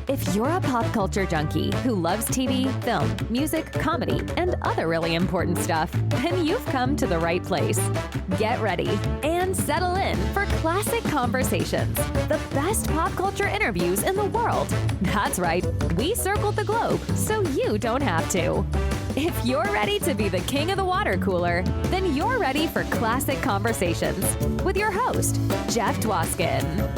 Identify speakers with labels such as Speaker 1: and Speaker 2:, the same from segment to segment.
Speaker 1: If you're a pop culture junkie who loves TV, film, music, comedy, and other really important stuff, then you've come to the right place. Get ready and settle in for Classic Conversations, the best pop culture interviews in the world. That's right, we circled the globe so you don't have to. If you're ready to be the king of the water cooler, then you're ready for Classic Conversations with your host, Jeff Dwoskin.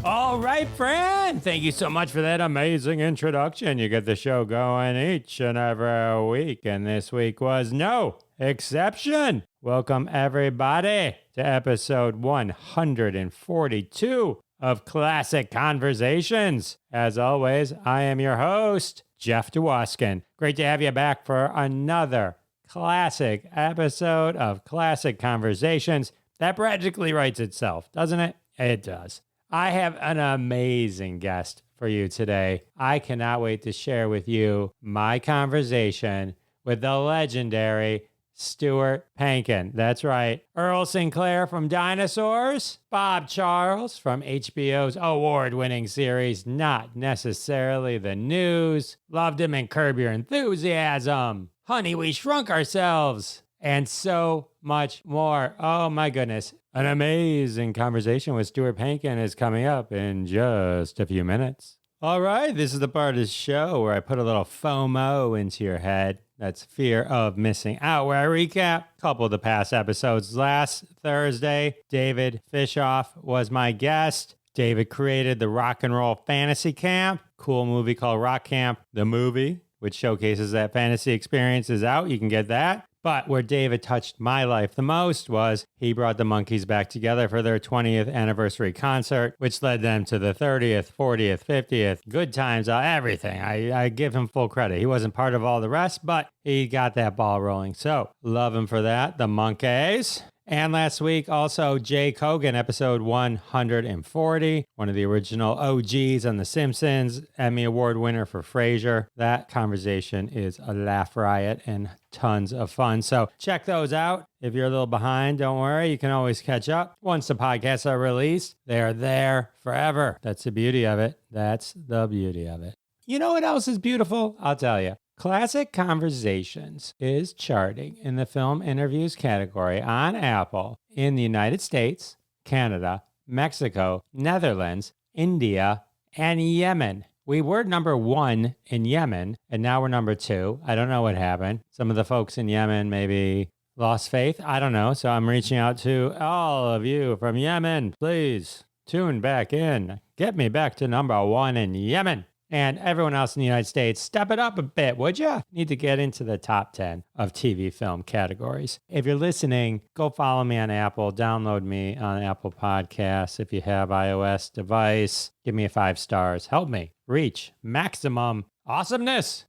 Speaker 2: All right, friend. Thank you so much for that amazing introduction. You get the show going each and every week, and this week was no exception. Welcome, everybody, to episode 142 of Classic Conversations. As always, I am your host, Jeff Dwoskin. Great to have you back for another classic episode of Classic Conversations. That practically writes itself, doesn't it? It does. I have an amazing guest for you today. I cannot wait to share with you my conversation with the legendary Stuart Pankin. That's right. Earl Sinclair from Dinosaurs. Bob Charles from HBO's award-winning series, Not Necessarily the News. Loved him in Curb Your Enthusiasm. Honey, We Shrunk Ourselves. And so much more. Oh my goodness. An amazing conversation with Stuart Pankin is coming up in just a few minutes. All right, this is the part of the show where I put a little FOMO into your head. That's fear of missing out, where I recap a couple of the past episodes. Last Thursday, David Fishoff was my guest. David created the Rock and Roll Fantasy Camp, cool movie called Rock Camp, the movie, which showcases that fantasy experience is out. You can get that. But where David touched my life the most was he brought the Monkees back together for their 20th anniversary concert, which led them to the 30th, 40th, 50th, good times, everything. I give him full credit. He wasn't part of all the rest, but he got that ball rolling. So love him for that, the Monkees. And last week, also, Jay Kogan, episode 140, one of the original OGs on The Simpsons, Emmy Award winner for Frasier. That conversation is a laugh riot and tons of fun. So check those out. If you're a little behind, don't worry. You can always catch up. Once the podcasts are released, they're there forever. That's the beauty of it. That's the beauty of it. You know what else is beautiful? I'll tell you. Classic Conversations is charting in the film interviews category on Apple in the United States, Canada, Mexico, Netherlands, India, and Yemen. We were number 1 in Yemen, and now we're number 2. I don't know what happened. Some of the folks in Yemen maybe lost faith. I don't know. So I'm reaching out to all of you from Yemen. Please tune back in. Get me back to number 1 in Yemen. And everyone else in the United States, step it up a bit, would you? Need to get into the top 10 of TV film categories. If you're listening, go follow me on Apple. Download me on Apple Podcasts. If you have iOS device, give me 5 stars. Help me reach maximum awesomeness.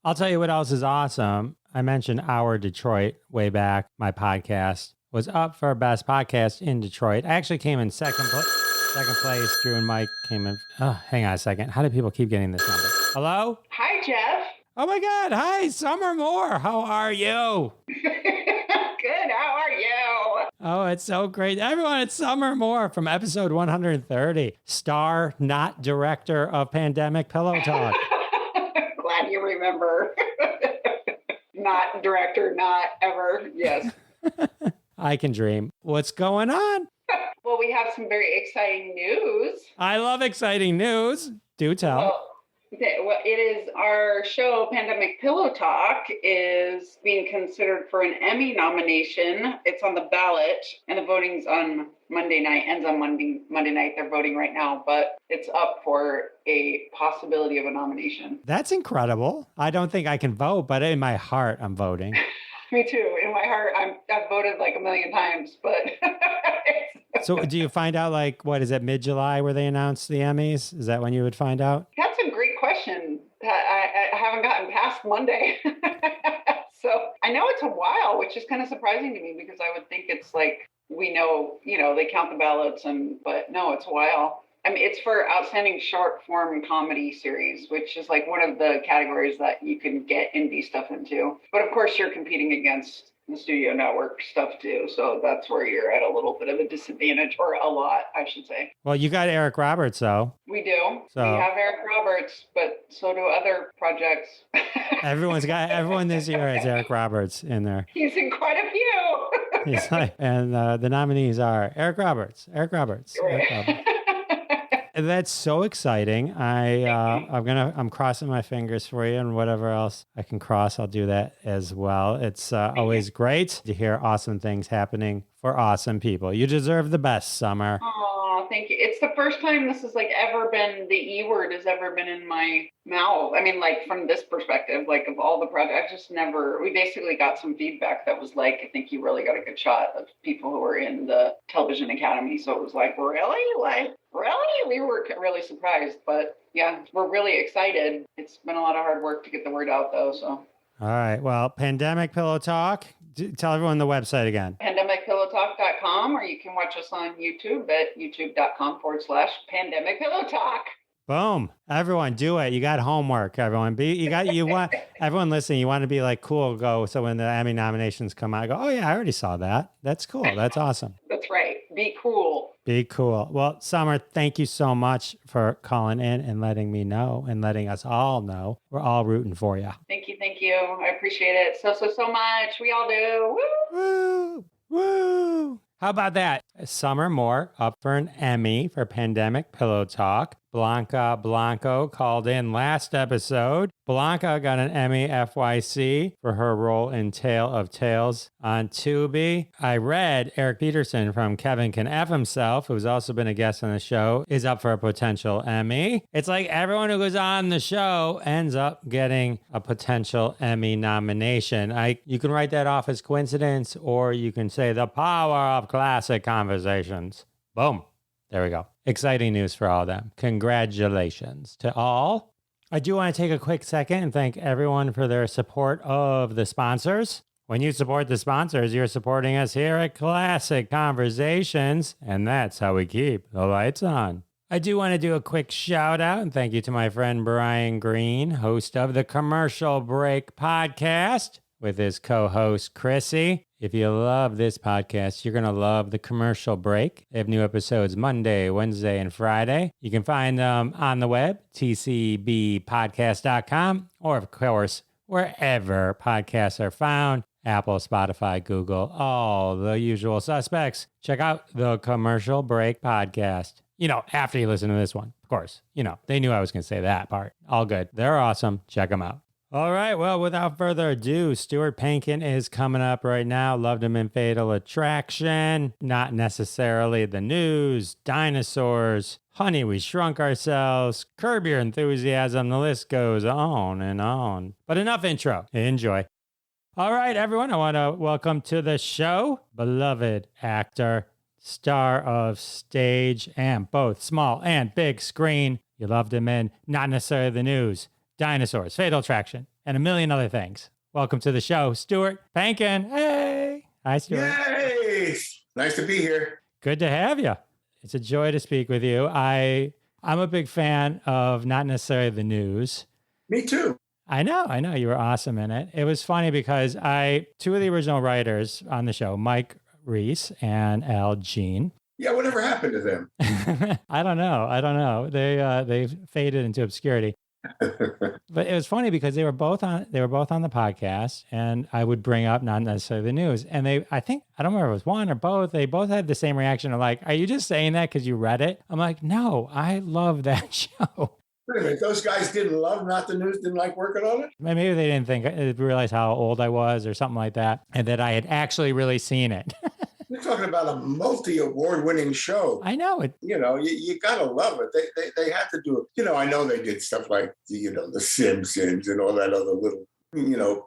Speaker 2: I'll tell you what else is awesome. I mentioned Our Detroit way back. My podcast was up for Best Podcast in Detroit. I actually came in second place. Drew and Mike came in. Oh, hang on a second. How do people keep getting this number? Hello?
Speaker 3: Hi, Jeff.
Speaker 2: Oh my God. Hi, Summer Moore. How are you?
Speaker 3: Good. How are you?
Speaker 2: Oh, it's so great. Everyone, it's Summer Moore from episode 130. Star, not director of Pandemic Pillow Talk.
Speaker 3: Glad you remember. Not director, not ever. Yes.
Speaker 2: I can dream. What's going on?
Speaker 3: Well, we have some very exciting news.
Speaker 2: I love exciting news. Do tell.
Speaker 3: Well, it is our show, Pandemic Pillow Talk, is being considered for an Emmy nomination. It's on the ballot, and the voting's on Monday night. Ends on Monday night. They're voting right now, but it's up for a possibility of a nomination.
Speaker 2: That's incredible. I don't think I can vote, but in my heart, I'm voting.
Speaker 3: Me too. In my heart, I've voted like a million times, but...
Speaker 2: So do you find out, like, what is it, mid-July where they announce the Emmys? Is that when you would find out?
Speaker 3: That's a great question. I haven't gotten past Monday. So I know it's a while, which is kind of surprising to me because I would think it's like, we know, they count the ballots, but no, it's a while. I mean, it's for Outstanding Short Form Comedy Series, which is like one of the categories that you can get indie stuff into. But of course, you're competing against, the Studio Network stuff too. So that's where you're at a little bit of a disadvantage, or a lot, I should say.
Speaker 2: Well, you got Eric Roberts, though.
Speaker 3: We do.
Speaker 2: So
Speaker 3: we have Eric Roberts, but so do other projects.
Speaker 2: everyone this year has Eric Roberts in there.
Speaker 3: He's in quite a few.
Speaker 2: He's like, and the nominees are Eric Roberts. Eric Roberts. That's so exciting. I'm crossing my fingers for you, and whatever else I can cross, I'll do that as well. It's always great to hear awesome things happening for awesome people. You deserve the best, Summer.
Speaker 3: Oh, thank you. It's the first time this has ever been, the E word has ever been in my mouth. I mean, from this perspective, of all the projects, I just never, we basically got some feedback that was I think you really got a good shot of people who were in the Television Academy. So it was really? Really? We were really surprised, but yeah, we're really excited. It's been a lot of hard work to get the word out though, so.
Speaker 2: All right. Well, Pandemic Pillow Talk. Tell everyone the website again.
Speaker 3: PandemicPillowTalk.com, or you can watch us on YouTube at youtube.com/Pandemic Pillow Talk.
Speaker 2: Boom. Everyone do it. You got homework, everyone. Everyone listening, you want to be cool, go. So when the Emmy nominations come out, go, oh yeah, I already saw that. That's cool. That's awesome.
Speaker 3: That's right. Be cool.
Speaker 2: Be cool. Well, Summer, thank you so much for calling in and letting me know and letting us all know. We're all rooting for you.
Speaker 3: Thank you. I appreciate it so much. We all do. Woo!
Speaker 2: Woo! How about that? Summer Moore up for an Emmy for Pandemic Pillow Talk. Blanca Blanco called in last episode. Blanca got an Emmy FYC for her role in Tale of Tales on Tubi. I read Eric Peterson from Kevin Can F Himself, who's also been a guest on the show, is up for a potential Emmy. It's like everyone who goes on the show ends up getting a potential Emmy nomination. You can write that off as coincidence, or you can say the power of classic conversations. Boom. There we go. Exciting news for all of them. Congratulations to all. I do want to take a quick second and thank everyone for their support of the sponsors. When you support the sponsors, you're supporting us here at Classic Conversations, and that's how we keep the lights on. I do want to do a quick shout out and thank you to my friend Brian Green, host of the Commercial Break podcast, with his co-host Chrissy. If you love this podcast, you're going to love the Commercial Break. They have new episodes Monday, Wednesday, and Friday. You can find them on the web, tcbpodcast.com, or of course, wherever podcasts are found. Apple, Spotify, Google, all the usual suspects. Check out the Commercial Break podcast. After you listen to this one, of course. They knew I was going to say that part. All good. They're awesome. Check them out. All right. Well, without further ado, Stuart Pankin is coming up right now. Loved him in Fatal Attraction. Not necessarily the news. Dinosaurs. Honey, We Shrunk Ourselves. Curb Your Enthusiasm. The list goes on and on. But enough intro. Enjoy. All right, everyone. I want to welcome to the show beloved actor, star of stage and both small and big screen. You loved him in Not Necessarily the News, Dinosaurs, Fatal Attraction, and a million other things. Welcome to the show, Stuart Pankin. Hey. Hi, Stuart.
Speaker 4: Yay. Nice to be here.
Speaker 2: Good to have you. It's a joy to speak with you. I'm a big fan of Not Necessarily the News.
Speaker 4: Me too.
Speaker 2: I know. You were awesome in it. It was funny because two of the original writers on the show, Mike Reese and Al Jean.
Speaker 4: Yeah, whatever happened to them?
Speaker 2: I don't know. They faded into obscurity. But it was funny because they were both on the podcast, and I would bring up Not Necessarily the News, and I don't remember if it was one or both. They both had the same reaction of are you just saying that because you read it? I'm like, no, I love that show.
Speaker 4: Wait a minute, those guys didn't love Not the News, didn't like working on it?
Speaker 2: Maybe they didn't realize how old I was or something like that, and that I had actually really seen it.
Speaker 4: You're talking about a multi-award-winning show.
Speaker 2: I know it.
Speaker 4: You gotta love it. They had to do it. I know they did stuff like the Simpsons and all that other little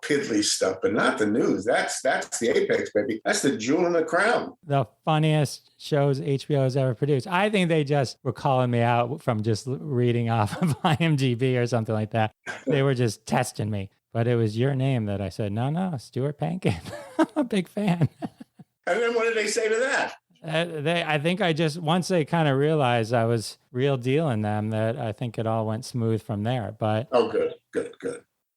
Speaker 4: piddly stuff, but Not the News. That's the apex, baby. That's the jewel in the crown.
Speaker 2: The funniest shows HBO has ever produced. I think they just were calling me out from just reading off of IMDb or something like that. They were just testing me. But it was your name that I said, no, Stuart Pankin. I'm a big fan.
Speaker 4: And then what did they say to that?
Speaker 2: I think once they kind of realized I was real deal in them, that I think it all went smooth from there. But
Speaker 4: oh, good.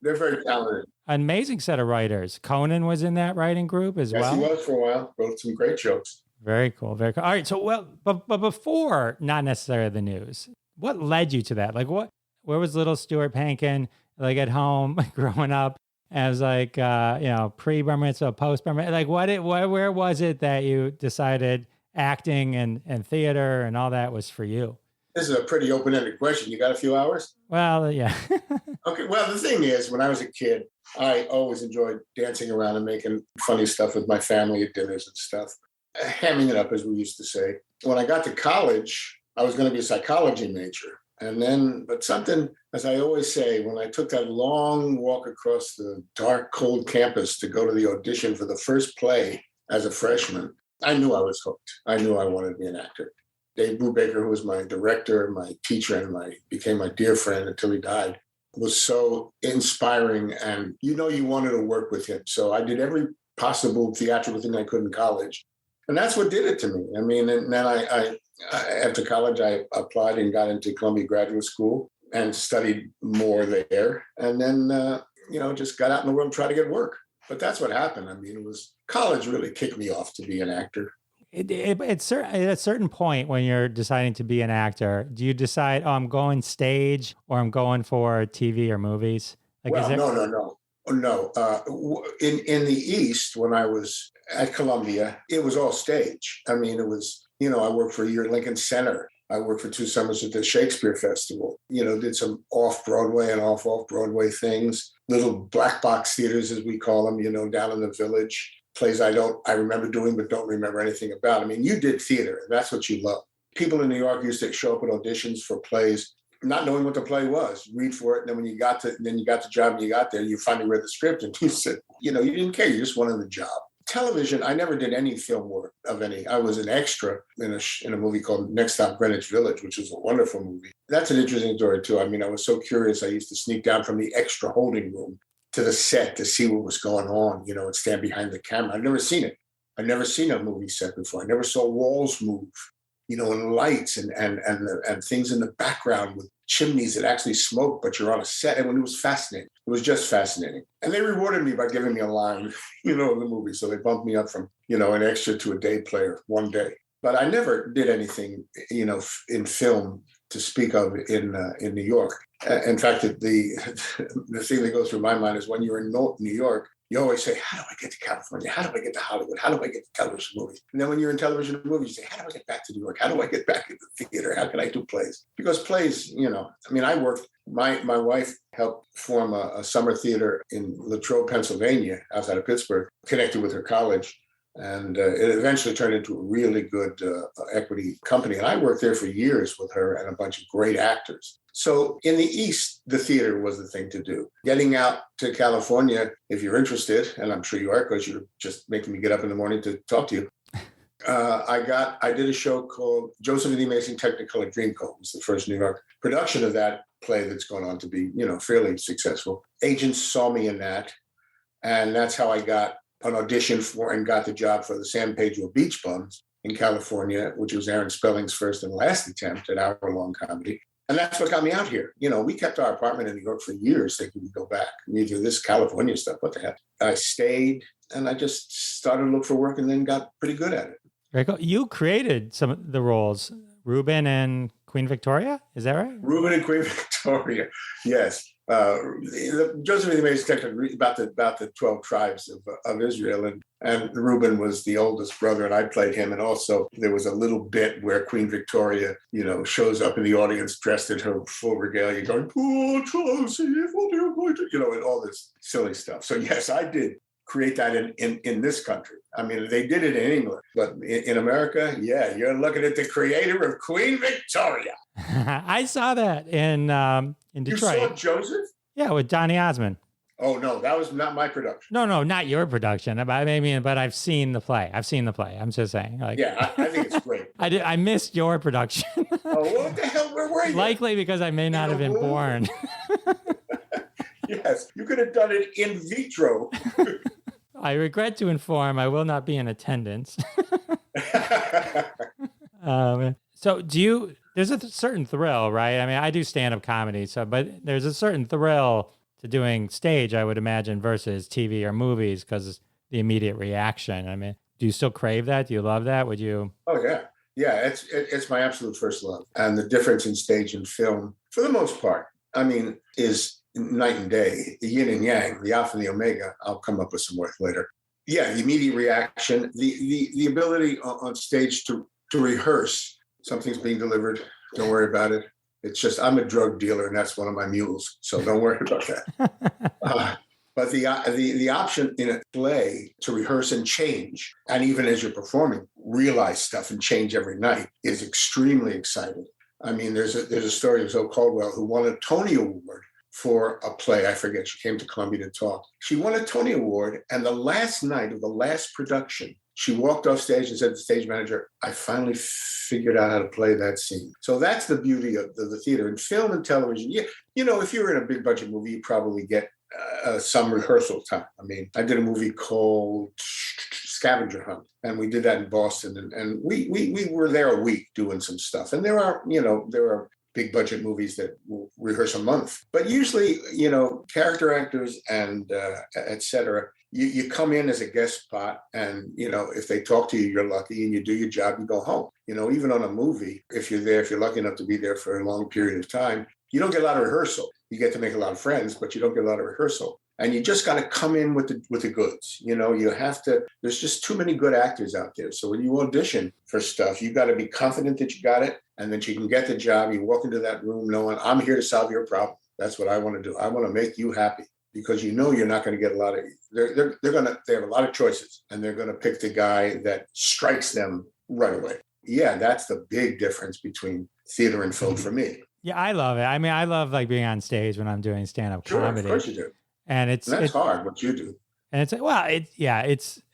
Speaker 4: They're very talented.
Speaker 2: Amazing set of writers. Conan was in that writing group as
Speaker 4: Yes,
Speaker 2: well.
Speaker 4: he was for a while. Wrote some great jokes.
Speaker 2: Very cool. Very cool. All right. So, well, but before, not necessarily the news, what led you to that? Like, where was little Stuart Pankin, like at home growing up as like, pre-bar mitzvah, post-bar mitzvah? Like, where was it that you decided acting and theater and all that was for you?
Speaker 4: This is a pretty open-ended question. You got a few hours?
Speaker 2: Well, yeah.
Speaker 4: Okay. Well, the thing is, when I was a kid, I always enjoyed dancing around and making funny stuff with my family at dinners and stuff. Hamming it up, as we used to say. When I got to college, I was going to be a psychology major. And then, but something, as I always say, when I took that long walk across the dark, cold campus to go to the audition for the first play as a freshman, I knew I was hooked. I knew I wanted to be an actor. Dave Brubaker, who was my director, my teacher, and became my dear friend until he died, was so inspiring. And you wanted to work with him. So I did every possible theatrical thing I could in college. And that's what did it to me. I mean, and then I after college, I applied and got into Columbia Graduate School and studied more there. And then, just got out in the world and tried to get work. But that's what happened. I mean, college really kicked me off to be an actor.
Speaker 2: At a certain point when you're deciding to be an actor, do you decide, I'm going stage or I'm going for TV or movies? Like,
Speaker 4: no. In the East, when I was at Columbia, it was all stage. I mean, it was, I worked for a year at Lincoln Center. I worked for 2 summers at the Shakespeare Festival, did some off-Broadway and off-Broadway things, little black box theaters, as we call them, down in the Village, plays I remember doing, but don't remember anything about. I mean, you did theater, and that's what you love. People in New York used to show up at auditions for plays, not knowing what the play was, read for it. And then when you got the job and you got there, you finally read the script and you said, you didn't care. You just wanted the job. Television, I never did any film work of any. I was an extra in a movie called Next Stop Greenwich Village, which was a wonderful movie. That's an interesting story too. I mean, I was so curious. I used to sneak down from the extra holding room to the set to see what was going on, and stand behind the camera. I'd never seen it. I'd never seen a movie set before. I never saw walls move, and lights and things in the background with chimneys that actually smoke, but you're on a set. And it was fascinating. It was just fascinating. And they rewarded me by giving me a line, in the movie. So they bumped me up from, an extra to a day player one day. But I never did anything, in film to speak of in New York. In fact, the thing that goes through my mind is when you're in New York, you always say, how do I get to California? How do I get to Hollywood? How do I get to television movies? And then when you're in television movies, you say, how do I get back to New York? How do I get back into the theater? How can I do plays? Because plays, I worked, my wife helped form a summer theater in Latrobe, Pennsylvania, outside of Pittsburgh, connected with her college. And it eventually turned into a really good equity company. And I worked there for years with her and a bunch of great actors. So in the East, the theater was the thing to do. Getting out to California, if you're interested, and I'm sure you are because you're just making me get up in the morning to talk to you. I did a show called Joseph and the Amazing Technicolor Dreamcoat. It was the first New York production of that play that's gone on to be, fairly successful. Agents saw me in that. And that's how I got an audition for and got the job for the San Pedro Beach Bums in California, which was Aaron Spelling's first and last attempt at hour-long comedy. And that's what got me out here. We kept our apartment in New York for years thinking we'd go back. We do this California stuff. What the heck? I stayed and I just started to look for work and then got pretty good at it.
Speaker 2: Very cool. You created some of the roles, Reuben and Queen Victoria. Is that right?
Speaker 4: Reuben and Queen Victoria. Yes. Joseph and the Amazing Technicolor, about the 12 tribes of Israel, and Reuben was the oldest brother, and I played him. And also there was a little bit where Queen Victoria, shows up in the audience dressed in her full regalia, going, "Poor Joseph, what are you going to," and all this silly stuff. So yes, I did create that in this country. I mean, they did it in England, but in America, yeah, you're looking at the creator of Queen Victoria.
Speaker 2: I saw that in Detroit.
Speaker 4: You saw Joseph?
Speaker 2: Yeah, with Donny Osmond.
Speaker 4: Oh no, that was not my production.
Speaker 2: No, not your production. But I've seen the play. I'm just saying.
Speaker 4: Yeah, I think it's great.
Speaker 2: I missed your production.
Speaker 4: Oh, what the hell? Where were you?
Speaker 2: Likely because I may not have been born.
Speaker 4: Yes, you could have done it in vitro.
Speaker 2: I regret to inform I will not be in attendance. So there's a certain thrill, right? I mean, I do stand-up comedy, but there's a certain thrill to doing stage, I would imagine, versus TV or movies because the immediate reaction. I mean, do you still crave that? Do you love that? Would you?
Speaker 4: Oh yeah, yeah. It's my absolute first love, and the difference in stage and film, for the most part, I mean, is night and day. The yin and yang, the alpha and the omega. I'll come up with some work later. Yeah, the immediate reaction, the ability on stage to rehearse. Something's being delivered. Don't worry about it. It's just I'm a drug dealer, and that's one of my mules. So don't worry about that. But the option in a play to rehearse and change, and even as you're performing, realize stuff and change every night is extremely exciting. I mean, there's a story of Zoe Caldwell who won a Tony Award for a play. I forget. She came to Columbia to talk. She won a Tony Award, and the last night of the last production, she walked off stage and said to the stage manager, "I finally figured out how to play that scene." So that's the beauty of the theater. In film and television, you know, if you're in a big budget movie, you probably get some rehearsal time. I mean, I did a movie called Scavenger Hunt, and we did that in Boston, and we were there a week doing some stuff. And there are big budget movies that will rehearse a month, but usually, you know, character actors and et cetera, you come in as a guest spot, and you know, if they talk to you, you're lucky, and you do your job, you go home. You know, even on a movie, if you're lucky enough to be there for a long period of time, you don't get a lot of rehearsal. You get to make a lot of friends, but you don't get a lot of rehearsal. And you just got to come in with the goods. You know, you have to, there's just too many good actors out there. So when you audition for stuff, you got to be confident that you got it and that you can get the job. You walk into that room knowing, I'm here to solve your problem. That's what I want to do. I want to make you happy, because you know you're not going to get a lot of, they have a lot of choices, and they're going to pick the guy that strikes them right away. Yeah, that's the big difference between theater and film for me.
Speaker 2: Yeah, I love it. I mean, I love like being on stage when I'm doing stand-up comedy.
Speaker 4: Of course you do.
Speaker 2: And
Speaker 4: that's hard what you do.
Speaker 2: And it's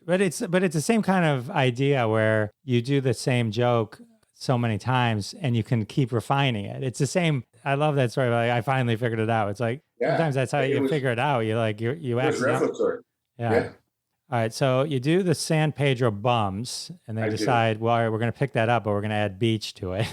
Speaker 2: the same kind of idea where you do the same joke so many times and you can keep refining it. It's the same. I love that story. Like, I finally figured it out. It's like, sometimes that's how you figure it out. You like, you actually. Yeah. All right. So you do the San Pedro Bums, and they decide, well, we're going to pick that up, but we're going to add beach to it.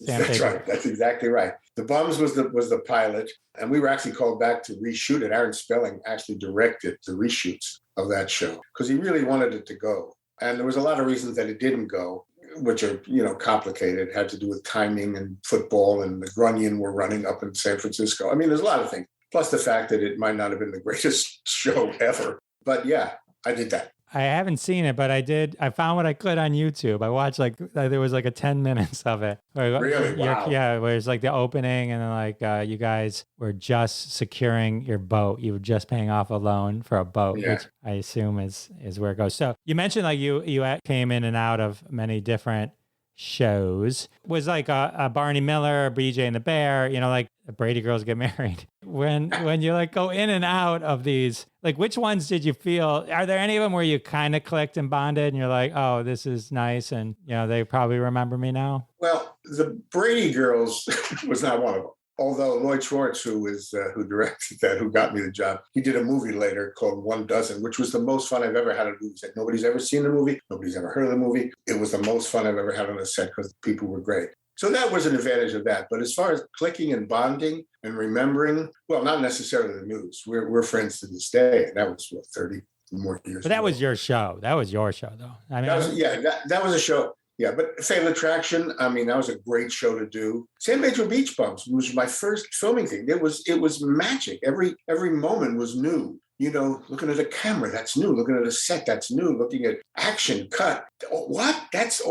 Speaker 4: That's right. That's exactly right. The Bums was the pilot, and we were actually called back to reshoot it. Aaron Spelling actually directed the reshoots of that show because he really wanted it to go. And there was a lot of reasons that it didn't go, which are, you know, complicated. It had to do with timing and football, and the Grunion were running up in San Francisco. I mean, there's a lot of things. Plus the fact that it might not have been the greatest show ever. But yeah, I did that.
Speaker 2: I haven't seen it, but I found what I could on YouTube. I watched there was like 10 minutes of it.
Speaker 4: Really? Wow.
Speaker 2: Yeah, where it's like the opening, and then like you guys were just securing your boat. You were just paying off a loan for a boat, which I assume is where it goes. So you mentioned like you came in and out of many different shows. Was like a Barney Miller, BJ and the Bear, you know, like Brady Girls Get Married. When you like go in and out of these, like which ones did you feel, are there any of them where you kind of clicked and bonded and you're like, oh, this is nice, and you know, they probably remember me now?
Speaker 4: Well, the Brady Girls was not one of them. Although Lloyd Schwartz, who directed that, who got me the job, he did a movie later called 1,000,000, which was the most fun I've ever had on a movie set. Nobody's ever seen the movie. Nobody's ever heard of the movie. It was the most fun I've ever had on a set because the people were great. So that was an advantage of that. But as far as clicking and bonding and remembering, well, not necessarily the news. We're friends to this day. And that was, 30 more years
Speaker 2: But that
Speaker 4: ago.
Speaker 2: was your show. That was your show, though. I mean,
Speaker 4: that was a show. Yeah, but Fatal Attraction, I mean, that was a great show to do. San Pedro Beach Bums was my first filming thing. It was magic. Every moment was new. You know, looking at a camera, that's new. Looking at a set, that's new. Looking at action, cut. What? That's,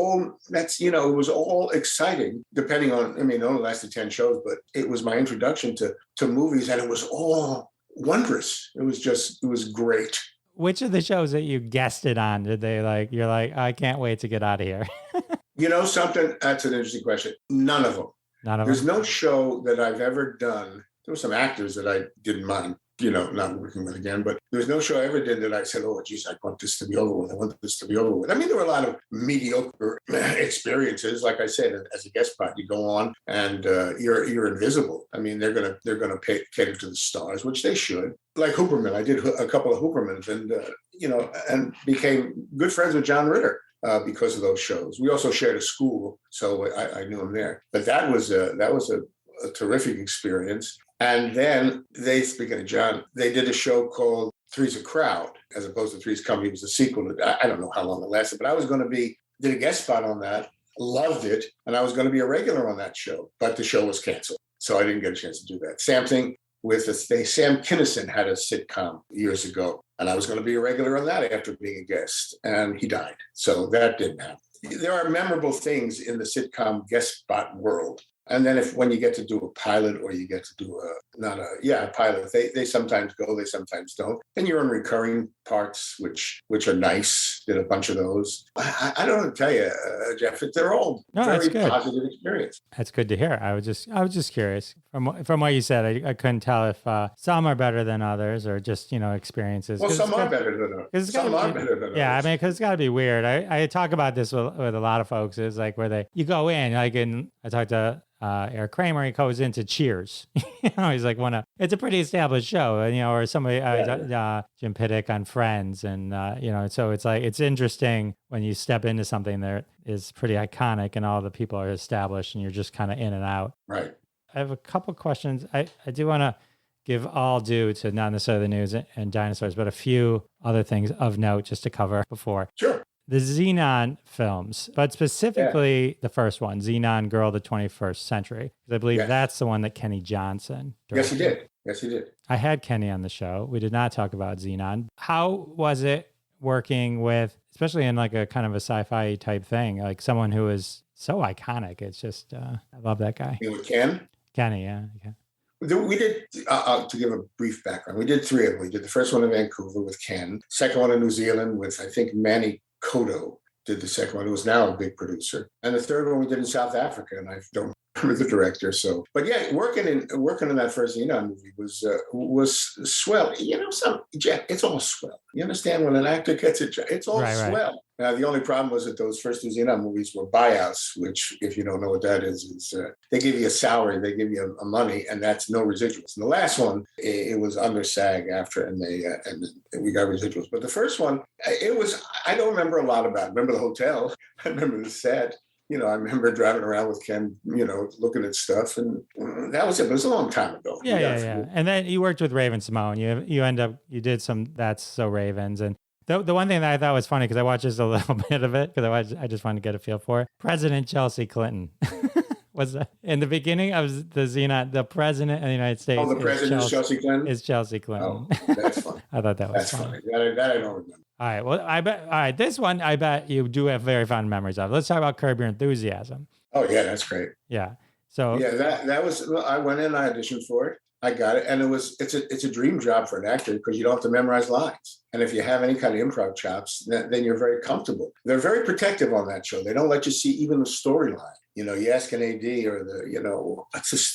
Speaker 4: you know, it was all exciting, depending on, I mean, it only lasted 10 shows, but it was my introduction to movies, and it was all wondrous. It was great.
Speaker 2: Which of the shows that you guested on did they like, you're like, I can't wait to get out of here?
Speaker 4: You know something? That's an interesting question. None of them. There's no show that I've ever done. There were some actors that I didn't mind, you know, not working with again, but there was no show I ever did that I said, oh, geez, I want this to be over with. I want this to be over with. I mean, there were a lot of mediocre experiences. Like I said, as a guest spot, you go on and you're invisible. I mean, they're gonna cater to the stars, which they should. Like Hooperman, I did a couple of Hoopermans, and you know, and became good friends with John Ritter because of those shows. We also shared a school, so I knew him there. But that was a terrific experience. And then speaking of John, they did a show called Three's a Crowd, as opposed to Three's Company. It was a sequel. I don't know how long it lasted, but I was going to did a guest spot on that, loved it, and I was going to be a regular on that show, but the show was canceled. So I didn't get a chance to do that. Sam Kinison had a sitcom years ago, and I was going to be a regular on that after being a guest, and he died. So that didn't happen. There are memorable things in the sitcom guest spot world. And then when you get to do a pilot, or you get to do a pilot, they sometimes go, they sometimes don't. And you're in recurring parts, which are nice. Did a bunch of those. I don't know to tell you, Jeff, they're all very positive experience.
Speaker 2: That's good to hear. I was just curious. From what you said, I couldn't tell if some are better than others, or just experiences.
Speaker 4: Well, some are better than others. Some are better than others.
Speaker 2: Yeah, I mean, because it's got to be weird. I talk about this with a lot of folks. It's like where I talked to Eric Kramer. He goes into Cheers. He's like it's a pretty established show, or somebody Jim Pittick on Friends, and so it's like it's interesting when you step into something that is pretty iconic and all the people are established, and you're just kind of in and out.
Speaker 4: Right.
Speaker 2: I have a couple questions. I do want to give all due to not necessarily the news and dinosaurs, but a few other things of note just to cover before.
Speaker 4: Sure.
Speaker 2: The Xenon films, but specifically the first one, Xenon Girl of the 21st Century. I believe that's the one that Kenny Johnson directed.
Speaker 4: Yes, he did.
Speaker 2: I had Kenny on the show. We did not talk about Xenon. How was it working with, especially in like a kind of a sci-fi type thing, like someone who is so iconic? It's just, I love that guy.
Speaker 4: You with Ken?
Speaker 2: Kenny, yeah.
Speaker 4: We did, to give a brief background, we did three of them. We did the first one in Vancouver with Ken, second one in New Zealand with, I think, Manny Kodo did the second one, who is now a big producer. And the third one we did in South Africa, and I don't remember the director. So, but yeah, working in that first Xenon movie was swell. Jeff, it's all swell. You understand, when an actor gets it, it's all swell. Right. Now, the only problem was that those first two Xenon movies were buyouts, which, if you don't know what that is they give you a salary, they give you a money, and that's no residuals. And the last one, it was under SAG after, and we got residuals. But the first one, I don't remember a lot about it. I remember the hotel. I remember the set. I remember driving around with Ken, looking at stuff, and that was it. But it was a long time ago.
Speaker 2: Yeah. And then you worked with Raven Simone. You did some That's So Ravens, and the one thing that I thought was funny, because I watched just a little bit of it, because I just wanted to get a feel for it. President Chelsea Clinton was in the beginning of the Xenon, the president of the United States.
Speaker 4: Oh, the president is Chelsea Clinton?
Speaker 2: Is Chelsea Clinton.
Speaker 4: Oh, that's funny.
Speaker 2: I thought that was
Speaker 4: funny. That I don't remember.
Speaker 2: All right. Well, all right. This one, I bet you do have very fond memories of. Let's talk about Curb Your Enthusiasm.
Speaker 4: Oh, yeah, that's great.
Speaker 2: Yeah. So
Speaker 4: yeah, that was. I went in, I auditioned for it. I got it, and it's a dream job for an actor, because you don't have to memorize lines. And if you have any kind of improv chops, then you're very comfortable. They're very protective on that show. They don't let you see even the storyline. You ask an AD or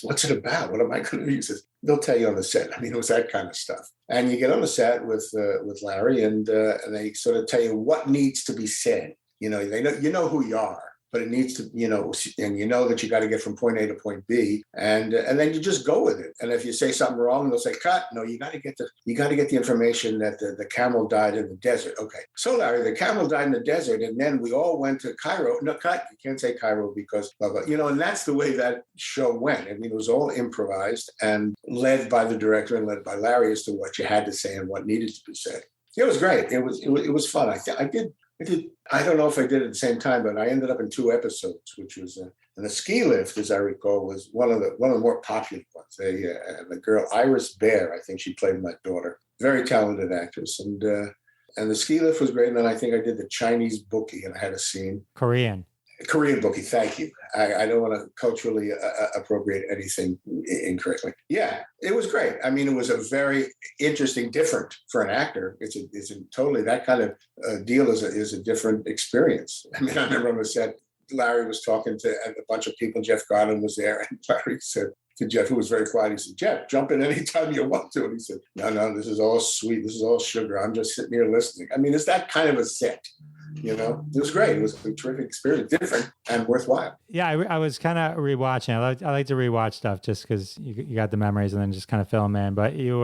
Speaker 4: what's it about? What am I going to do? He says, they'll tell you on the set. I mean, it was that kind of stuff. And you get on the set with Larry, and they sort of tell you what needs to be said. They know who you are, but it needs to, and that you got to get from point A to point B, and then you just go with it. And if you say something wrong, they'll say, cut. No, you got to get the information that the camel died in the desert. Okay. So Larry, the camel died in the desert, and then we all went to Cairo. No, cut. You can't say Cairo because blah, blah. And that's the way that show went. I mean, it was all improvised and led by the director and led by Larry as to what you had to say and what needed to be said. It was great. It was fun. I don't know if I did it at the same time, but I ended up in 2 episodes, which was and the ski lift, as I recall, was one of the more popular ones. The girl Iris Bear, I think she played my daughter, very talented actress, and the ski lift was great. And then I think I did the Chinese bookie, and I had a scene.
Speaker 2: Korean
Speaker 4: bookie. Thank you. I don't want to culturally appropriate anything incorrectly. Yeah, it was great. I mean, it was a very interesting, different for an actor. It's a totally that kind of deal is a different experience. I mean, I remember on the set, Larry was talking to a bunch of people. Jeff Garland was there, and Larry said to Jeff, who was very quiet, he said, "Jeff, jump in anytime you want to." And he said, "No, this is all sweet. This is all sugar. I'm just sitting here listening." I mean, it's that kind of a set. It was great. It was a terrific experience, different and worthwhile.
Speaker 2: Yeah, I was kind of rewatching. I like to rewatch stuff just because you got the memories and then just kind of fill them in. But you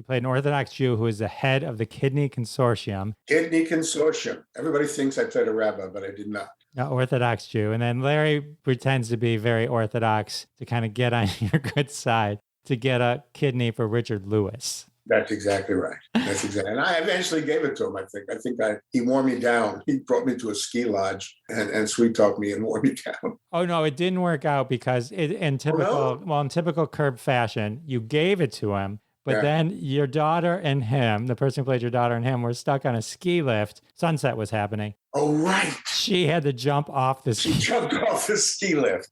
Speaker 2: played an Orthodox Jew who is the head of the Kidney Consortium.
Speaker 4: Kidney Consortium. Everybody thinks I played a rabbi, but I did not.
Speaker 2: Orthodox Jew. And then Larry pretends to be very Orthodox to kind of get on your good side. to get a kidney for Richard Lewis.
Speaker 4: That's exactly right. That's exactly. And I eventually gave it to him. I think he wore me down. He brought me to a ski lodge and sweet talked me and wore me down.
Speaker 2: Oh no, it didn't work out because in typical Curb fashion, you gave it to him, but then your daughter and him, the person who played your daughter and him, were stuck on a ski lift. Sunset was happening.
Speaker 4: Oh right.
Speaker 2: She had to jump off the ski.
Speaker 4: She jumped off the ski lift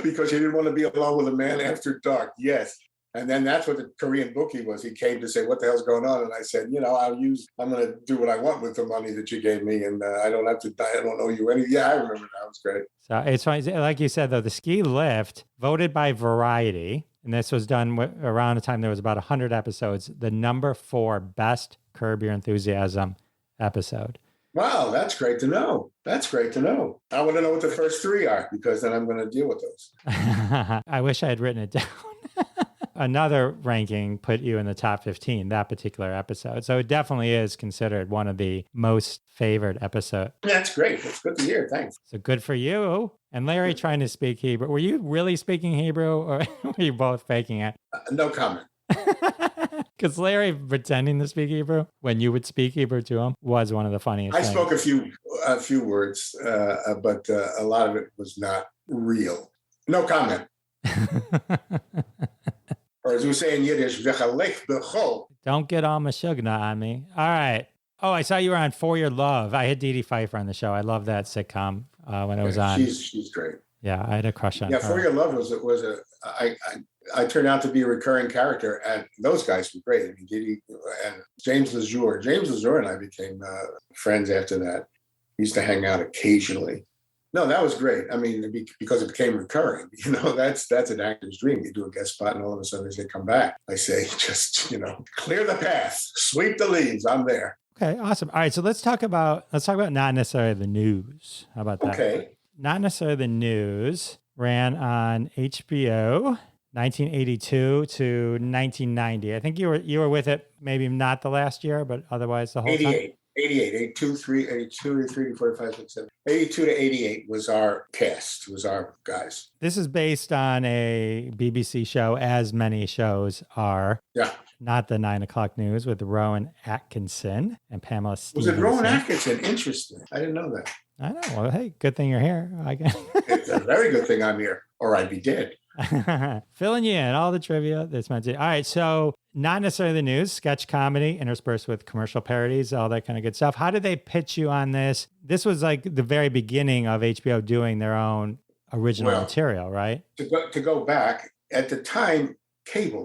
Speaker 4: because she didn't want to be alone with a man after dark. Yes. And then that's what the Korean bookie was. He came to say, what the hell's going on? And I said, I'm going to do what I want with the money that you gave me. And I don't have to die. I don't owe you any. Yeah, I remember that. It was great.
Speaker 2: So it's funny. Like you said, though, the ski lift voted by Variety, and this was done around the time there was about 100 episodes, the number 4 best Curb Your Enthusiasm episode.
Speaker 4: Wow, that's great to know. That's great to know. I want to know what the first 3 are, because then I'm going to deal with those.
Speaker 2: I wish I had written it down. Another ranking put you in the top 15, that particular episode. So it definitely is considered one of the most favored episodes.
Speaker 4: That's great. That's good to hear. Thanks.
Speaker 2: So good for you. And Larry trying to speak Hebrew. Were you really speaking Hebrew or were you both faking it?
Speaker 4: No comment.
Speaker 2: Because Larry pretending to speak Hebrew when you would speak Hebrew to him was one of the funniest things.
Speaker 4: I spoke a few words, but a lot of it was not real. No comment. Or as we say in Yiddish,
Speaker 2: don't get all mashugna on me. All right. Oh, I saw you were on For Your Love. I had Dee Dee Pfeiffer on the show. I love that sitcom when it was on.
Speaker 4: She's great.
Speaker 2: Yeah, I had a crush on her.
Speaker 4: Yeah, For Your Love I turned out to be a recurring character, and those guys were great. I mean, Dee Dee and James Lejour. James Lejour and I became friends after that. We used to hang out occasionally. No, that was great. I mean, because it became recurring. That's an actor's dream. You do a guest spot, and all of a sudden, as they come back, I say, just clear the path, sweep the leaves. I'm there.
Speaker 2: Okay, awesome. All right, so let's talk about not necessarily the news. How about that?
Speaker 4: Okay.
Speaker 2: Not necessarily the news. Ran on HBO, 1982 to 1990. I think you were with it. Maybe not the last year, but otherwise the whole
Speaker 4: 88.
Speaker 2: time.
Speaker 4: 88, 82, 83, 45, 6, 7. 82 to 88 was our cast, was our guys.
Speaker 2: This is based on a BBC show, as many shows are.
Speaker 4: Yeah.
Speaker 2: Not the 9 o'clock news with Rowan Atkinson and Pamela Stevenson.
Speaker 4: Was it Rowan Atkinson? Interesting. I didn't know that.
Speaker 2: I know. Well, hey, good thing you're here.
Speaker 4: It's a very good thing I'm here, or I'd be dead.
Speaker 2: Filling you in, all the trivia that's meant to. All right, so not necessarily the news, sketch comedy interspersed with commercial parodies, all that kind of good stuff. How did they pitch you on this? This was like the very beginning of HBO doing their own original material, right?
Speaker 4: To go back, at the time,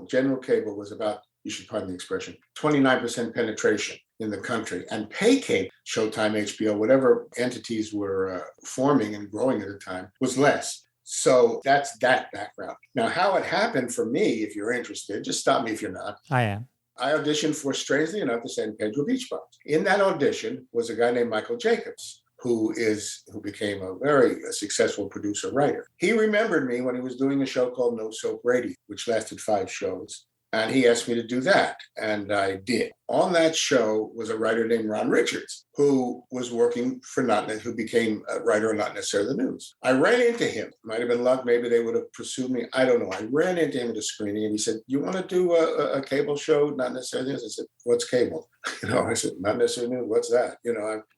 Speaker 4: general cable was about, you should pardon the expression, 29% penetration in the country. And pay cable, Showtime, HBO, whatever entities were forming and growing at the time, was less. So that's that background. Now, how it happened for me, if you're interested, just stop me if you're not.
Speaker 2: I am.
Speaker 4: I auditioned for, strangely enough, the San Pedro Beach Bums. In that audition was a guy named Michael Jacobs, who became a very successful producer writer. He remembered me when he was doing a show called No Soap Radio, which lasted 5 shows. And he asked me to do that, and I did. On that show was a writer named Ron Richards, who was working for who became a writer on Not Necessarily the News. I ran into him. Might have been luck. Maybe they would have pursued me. I don't know. I ran into him at a screening, and he said, "You want to do a cable show, Not Necessarily the News?" I said, "What's cable?" I said, "Not Necessarily the News. What's that?"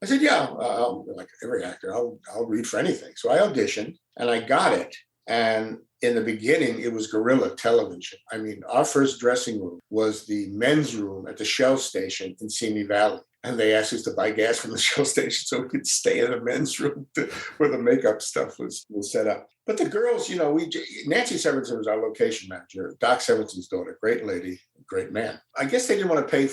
Speaker 4: I said, "Yeah, like every actor, I'll read for anything." So I auditioned, and I got it. And in the beginning, it was guerrilla television. I mean, our first dressing room was the men's room at the Shell station in Simi Valley. And they asked us to buy gas from the Shell station so we could stay in the men's room where the makeup stuff was set up. But the girls, Nancy Severson was our location manager, Doc Sevenson's daughter, great lady, great man. I guess they didn't want to pay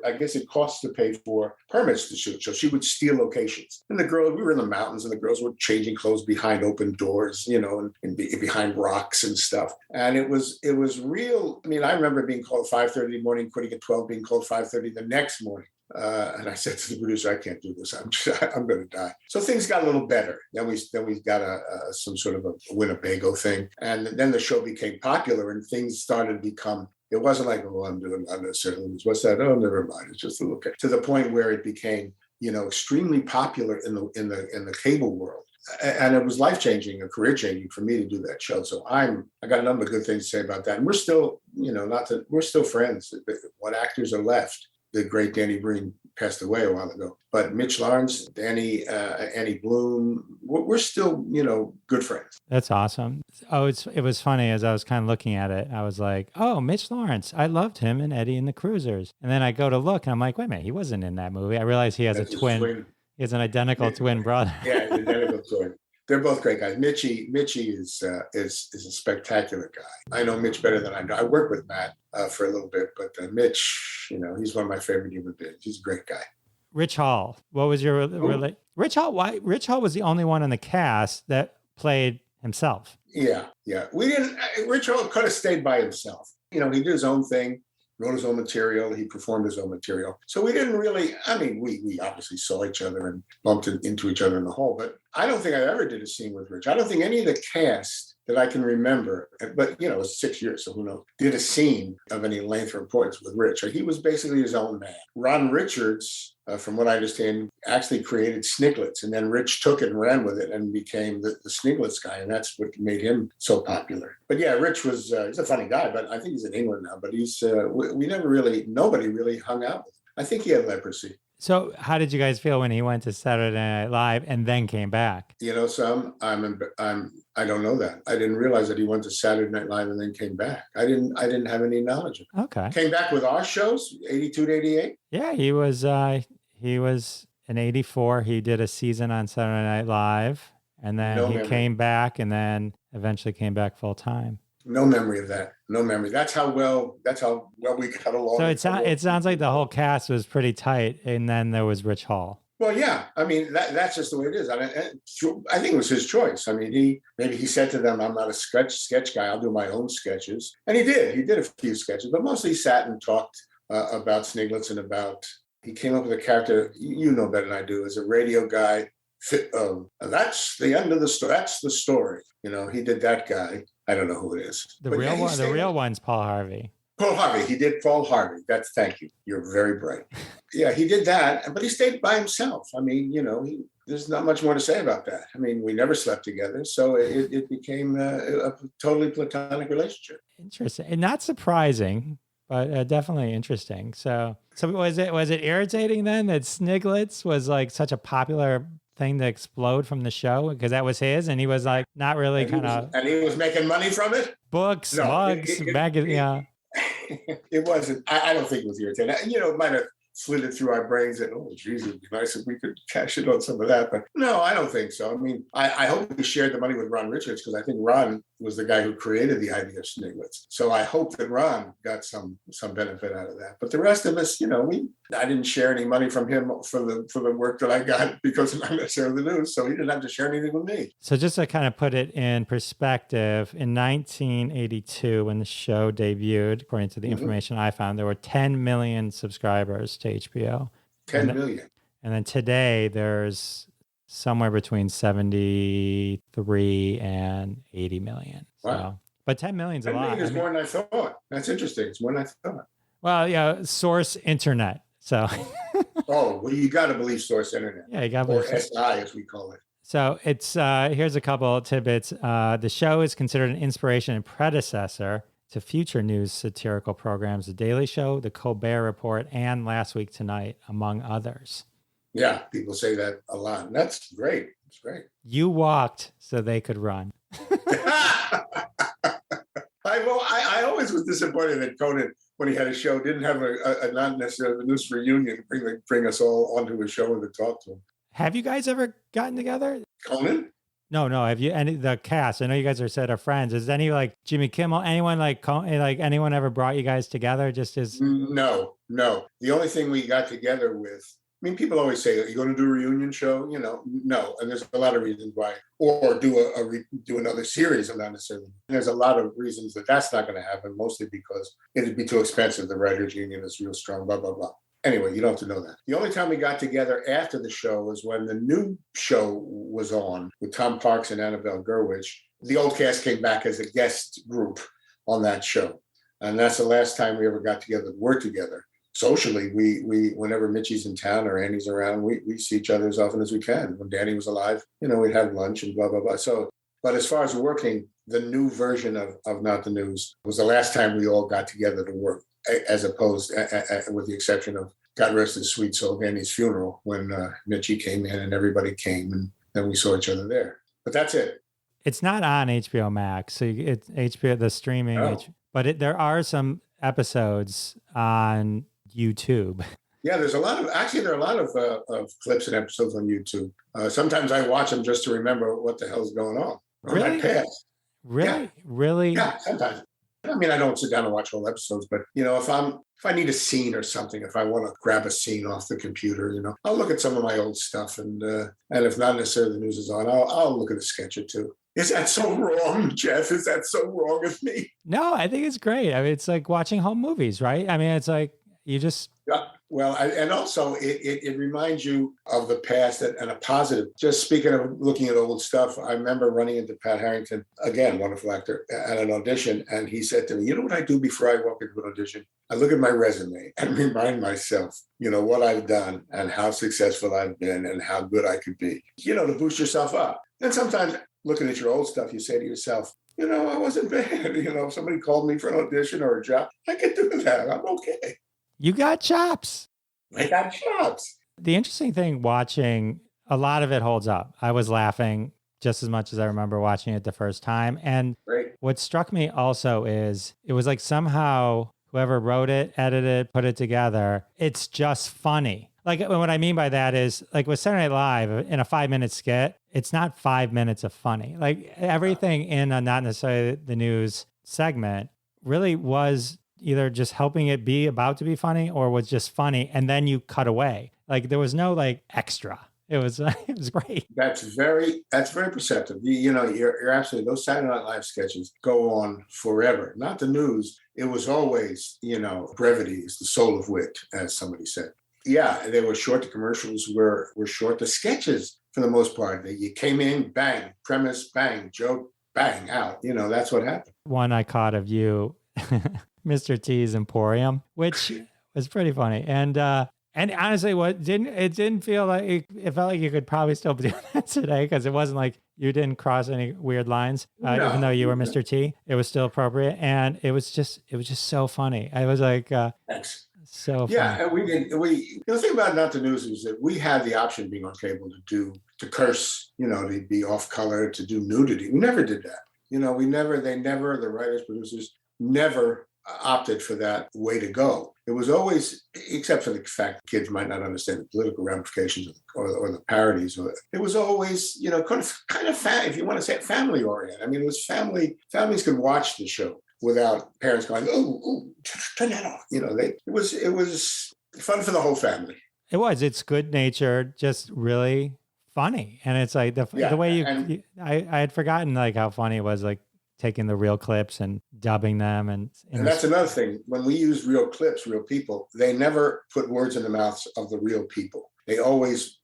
Speaker 4: I guess it costs to pay for permits to shoot. So she would steal locations. And the girls, we were in the mountains and the girls were changing clothes behind open doors, and behind rocks and stuff. And it was real. I mean, I remember being called 5:30 in the morning, quitting at 12, being called 5:30 the next morning. And I said to the producer, "I can't do this. I'm going to die." So things got a little better. Then we got some sort of a Winnebago thing, and then the show became popular, and things started to become. It wasn't like, "Oh, I'm doing Not Necessarily News. What's that? Oh, never mind. It's just a little." To the point where it became, extremely popular in the cable world. and it was life-changing and career-changing for me to do that show. So I got a number of good things to say about that. And we're still, we're still friends. What actors are left? The great Danny Breen passed away a while ago. But Mitch Lawrence, Annie Bloom, we're still, good friends.
Speaker 2: That's awesome. Oh, it was funny as I was kind of looking at it. I was like, oh, Mitch Lawrence. I loved him in Eddie and the Cruisers. And then I go to look and I'm like, wait a minute, he wasn't in that movie. I realized he has a twin. He has an identical twin brother.
Speaker 4: Yeah, identical twin. They're both great guys. Mitchie is a spectacular guy. I know Mitch better than I know. I worked with Matt for a little bit, but Mitch, he's one of my favorite human beings. He's a great guy.
Speaker 2: Rich Hall. What was your Rich Hall? Why Rich Hall was the only one in the cast that played himself?
Speaker 4: Yeah. We didn't. Rich Hall could have stayed by himself. He did his own thing. Wrote his own material. He performed his own material. So we didn't really, we obviously saw each other and bumped into each other in the hall, but I don't think I ever did a scene with Rich. I don't think any of the cast that I can remember, but it was 6 years, so who knows, did a scene of any length or importance with Rich. He was basically his own man. Ron Richards, from what I understand, actually created Sniglets, and then Rich took it and ran with it and became the Sniglets guy, and that's what made him so popular. But yeah, Rich was, he's a funny guy, but I think he's in England now, but he's, nobody really hung out with him. I think he had leprosy.
Speaker 2: So how did you guys feel when he went to Saturday Night Live and then came back?
Speaker 4: I don't know that. I didn't realize that he went to Saturday Night Live and then came back. I didn't have any knowledge of it.
Speaker 2: Okay.
Speaker 4: Came back with our shows, 82 to 88?
Speaker 2: Yeah, he was in 84. He did a season on Saturday Night Live, and then he came back and then eventually came back full time.
Speaker 4: No memory of that. No memory. That's how well we got along.
Speaker 2: So it sounds like the whole cast was pretty tight, and then there was Rich Hall.
Speaker 4: Well, yeah. That's just the way it is. I think it was his choice. He said to them, "I'm not a sketch guy. I'll do my own sketches," and he did. He did a few sketches, but mostly sat and talked about Sniglets and about. He came up with a character you know better than I do as a radio guy. That's the end of the story. That's the story. He did that guy. I don't know who it is.
Speaker 2: The real one's Paul Harvey.
Speaker 4: Paul Harvey. He did Paul Harvey. Thank you. You're very bright. Yeah, he did that, but he stayed by himself. There's not much more to say about that. We never slept together, so it became a totally platonic relationship.
Speaker 2: Interesting, and not surprising, but definitely interesting. So was it irritating then that Sniglets was like such a popular thing to explode from the show because that was his, and he was like not really
Speaker 4: and he was making money from it.
Speaker 2: Books, mugs, magazines. Yeah,
Speaker 4: it wasn't. I don't think it was irritating. It might have flitted through our brains that, oh, geez, it'd be nice if we could cash in on some of that. But no, I don't think so. I hope we shared the money with Ron Richards because I think Ron was the guy who created the idea of Sniglets. So I hope that Ron got some benefit out of that. But the rest of us, I didn't share any money from him for the work that I got because of not necessarily the news. So he didn't have to share anything with me.
Speaker 2: So just to kind of put it in perspective, in 1982, when the show debuted, according to the information I found, there were 10 million subscribers to HBO.
Speaker 4: 10 million.
Speaker 2: And then today there's somewhere between 73 and 80 million.
Speaker 4: Wow.
Speaker 2: So, but 10 million's a lot.
Speaker 4: 10 million is more than I thought. That's interesting. It's more than I thought.
Speaker 2: Well, yeah, source internet. So.
Speaker 4: Oh, well, you got to believe source internet.
Speaker 2: Yeah, you got to believe.
Speaker 4: Or SI, as we call it.
Speaker 2: So it's here's a couple of tidbits. The show is considered an inspiration and predecessor to future news satirical programs, The Daily Show, The Colbert Report, and Last Week Tonight, among others.
Speaker 4: Yeah, people say that a lot. And that's great. It's great.
Speaker 2: You walked so they could run.
Speaker 4: I always was disappointed that Conan, when he had a show, didn't have a not necessarily a news reunion, bring us all onto a show and to talk to him.
Speaker 2: Have you guys ever gotten together?
Speaker 4: Conan?
Speaker 2: No. Have you any the cast? I know you guys are friends. Is any like Jimmy Kimmel? Anyone like anyone ever brought you guys together? Just as
Speaker 4: No. The only thing we got together with. People always say, "Are you going to do a reunion show?" No. And there's a lot of reasons why, or do another series. I'm not necessarily. There's a lot of reasons that's not going to happen. Mostly because it'd be too expensive. The writers' union is real strong. Blah blah blah. Anyway, you don't have to know that. The only time we got together after the show was when the new show was on with Tom Parks and Annabelle Gurwitch. The old cast came back as a guest group on that show. And that's the last time we ever got together to work together. socially, we whenever Mitchie's in town or Andy's around, we see each other as often as we can. When Danny was alive, we'd have lunch and blah, blah, blah. So, but as far as working, the new version of Not the News was the last time we all got together to work, as opposed, with the exception of, God rest his sweet soul, Danny's funeral, when Mitchie came in and everybody came, and then we saw each other there. But that's it.
Speaker 2: It's not on HBO Max, so it's HBO, the streaming,
Speaker 4: Oh.
Speaker 2: but there are some episodes on YouTube.
Speaker 4: Yeah, there are a lot of clips and episodes on YouTube. Sometimes I watch them just to remember what the hell's going on.
Speaker 2: Really?
Speaker 4: My past.
Speaker 2: Really?
Speaker 4: Yeah.
Speaker 2: Really?
Speaker 4: Yeah, sometimes. I mean, I don't sit down and watch whole episodes, but if I need a scene or something, if I want to grab a scene off the computer, I'll look at some of my old stuff, and if not necessarily the news is on, I'll look at a sketch or two. Is that so wrong, Jeff? Is that so wrong of me?
Speaker 2: No, I think it's great. I mean, it's like watching home movies, right? I mean, it's like you just.
Speaker 4: Yeah. Well, and also it reminds you of the past and a positive. Just speaking of looking at old stuff, I remember running into Pat Harrington, again, wonderful actor, at an audition. And he said to me, you know what I do before I walk into an audition? I look at my resume and remind myself, what I've done and how successful I've been and how good I could be, to boost yourself up. And sometimes looking at your old stuff, you say to yourself, I wasn't bad. If somebody called me for an audition or a job, I could do that. I'm okay.
Speaker 2: You got chops.
Speaker 4: I got chops.
Speaker 2: The interesting thing watching, a lot of it holds up. I was laughing just as much as I remember watching it the first time. And
Speaker 4: Great.
Speaker 2: What struck me also is it was like somehow whoever wrote it, edited, put it together, it's just funny. Like what I mean by that is like with Saturday Night Live in a 5-minute skit, it's not 5 minutes of funny. Like everything in a Not Necessarily the News segment really was either just helping it be about to be funny or was just funny. And then you cut away. Like there was no like extra. It was great.
Speaker 4: That's very perceptive. You're absolutely, those Saturday Night Live sketches go on forever. Not the news. It was always, brevity is the soul of wit, as somebody said. Yeah, they were short. The commercials were short. The sketches, for the most part, you came in, bang, premise, bang, joke, bang, out. That's what happened.
Speaker 2: One I caught of you, Mr. T's Emporium, which was pretty funny. And honestly, it didn't feel like it felt like you could probably still do that today, because it wasn't like you didn't cross any weird lines,
Speaker 4: No.
Speaker 2: even though you were Mr. T. It was still appropriate, and it was just so funny. I was like,
Speaker 4: Thanks.
Speaker 2: so funny.
Speaker 4: Yeah, and the thing about Not the News is that we had the option being on cable to curse, to be off color, to do nudity. We never did that. The writers, producers never opted for that way to go. It was always, except for the fact kids might not understand the political ramifications or the parodies. It was always, kind of if you want to say it, family oriented. I mean, it was family. Families could watch the show without parents going, "Oh, turn that off." It was fun for the whole family.
Speaker 2: It was. It's good natured, just really funny, and it's like the way I had forgotten like how funny it was, like taking the real clips and dubbing them. And
Speaker 4: that's another thing. When we use real clips, real people, they never put words in the mouths of the real people. They always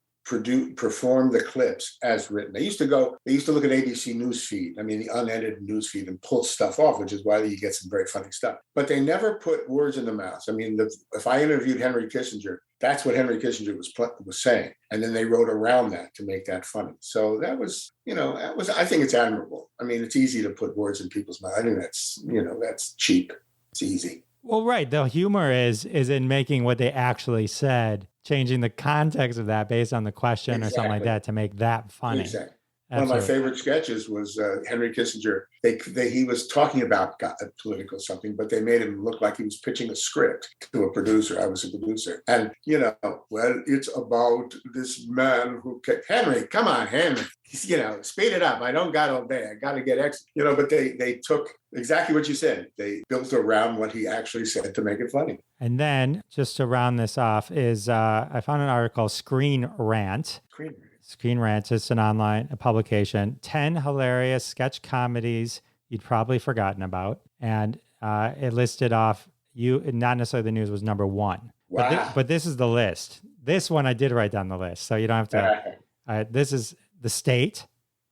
Speaker 4: perform the clips as written. They used to look at ABC Newsfeed, the unedited newsfeed, and pull stuff off, which is why you get some very funny stuff. But they never put words in the mouths. If I interviewed Henry Kissinger, that's what Henry Kissinger was saying. And then they wrote around that to make that funny. So that was, I think it's admirable. It's easy to put words in people's mouths. I think that's cheap. It's easy.
Speaker 2: Well, right. The humor is in making what they actually said, changing the context of that based on the question or something like that to make that funny.
Speaker 4: Exactly.
Speaker 2: Absolutely.
Speaker 4: One of my favorite sketches was Henry Kissinger. He was talking about political something, but they made him look like he was pitching a script to a producer. I was a producer. And, it's about this man who Henry, come on, Henry. Speed it up. I don't got all day. I got to get X. But they took exactly what you said. They built around what he actually said to make it funny.
Speaker 2: And then, just to round this off, is I found an article, Screen Rant. Screen Rant, it's an online publication. 10 hilarious sketch comedies you'd probably forgotten about. And it listed off, Not Necessarily the News was number 1.
Speaker 4: Wow.
Speaker 2: But this is the list. This one I did write down the list, so you don't have to. This is The State,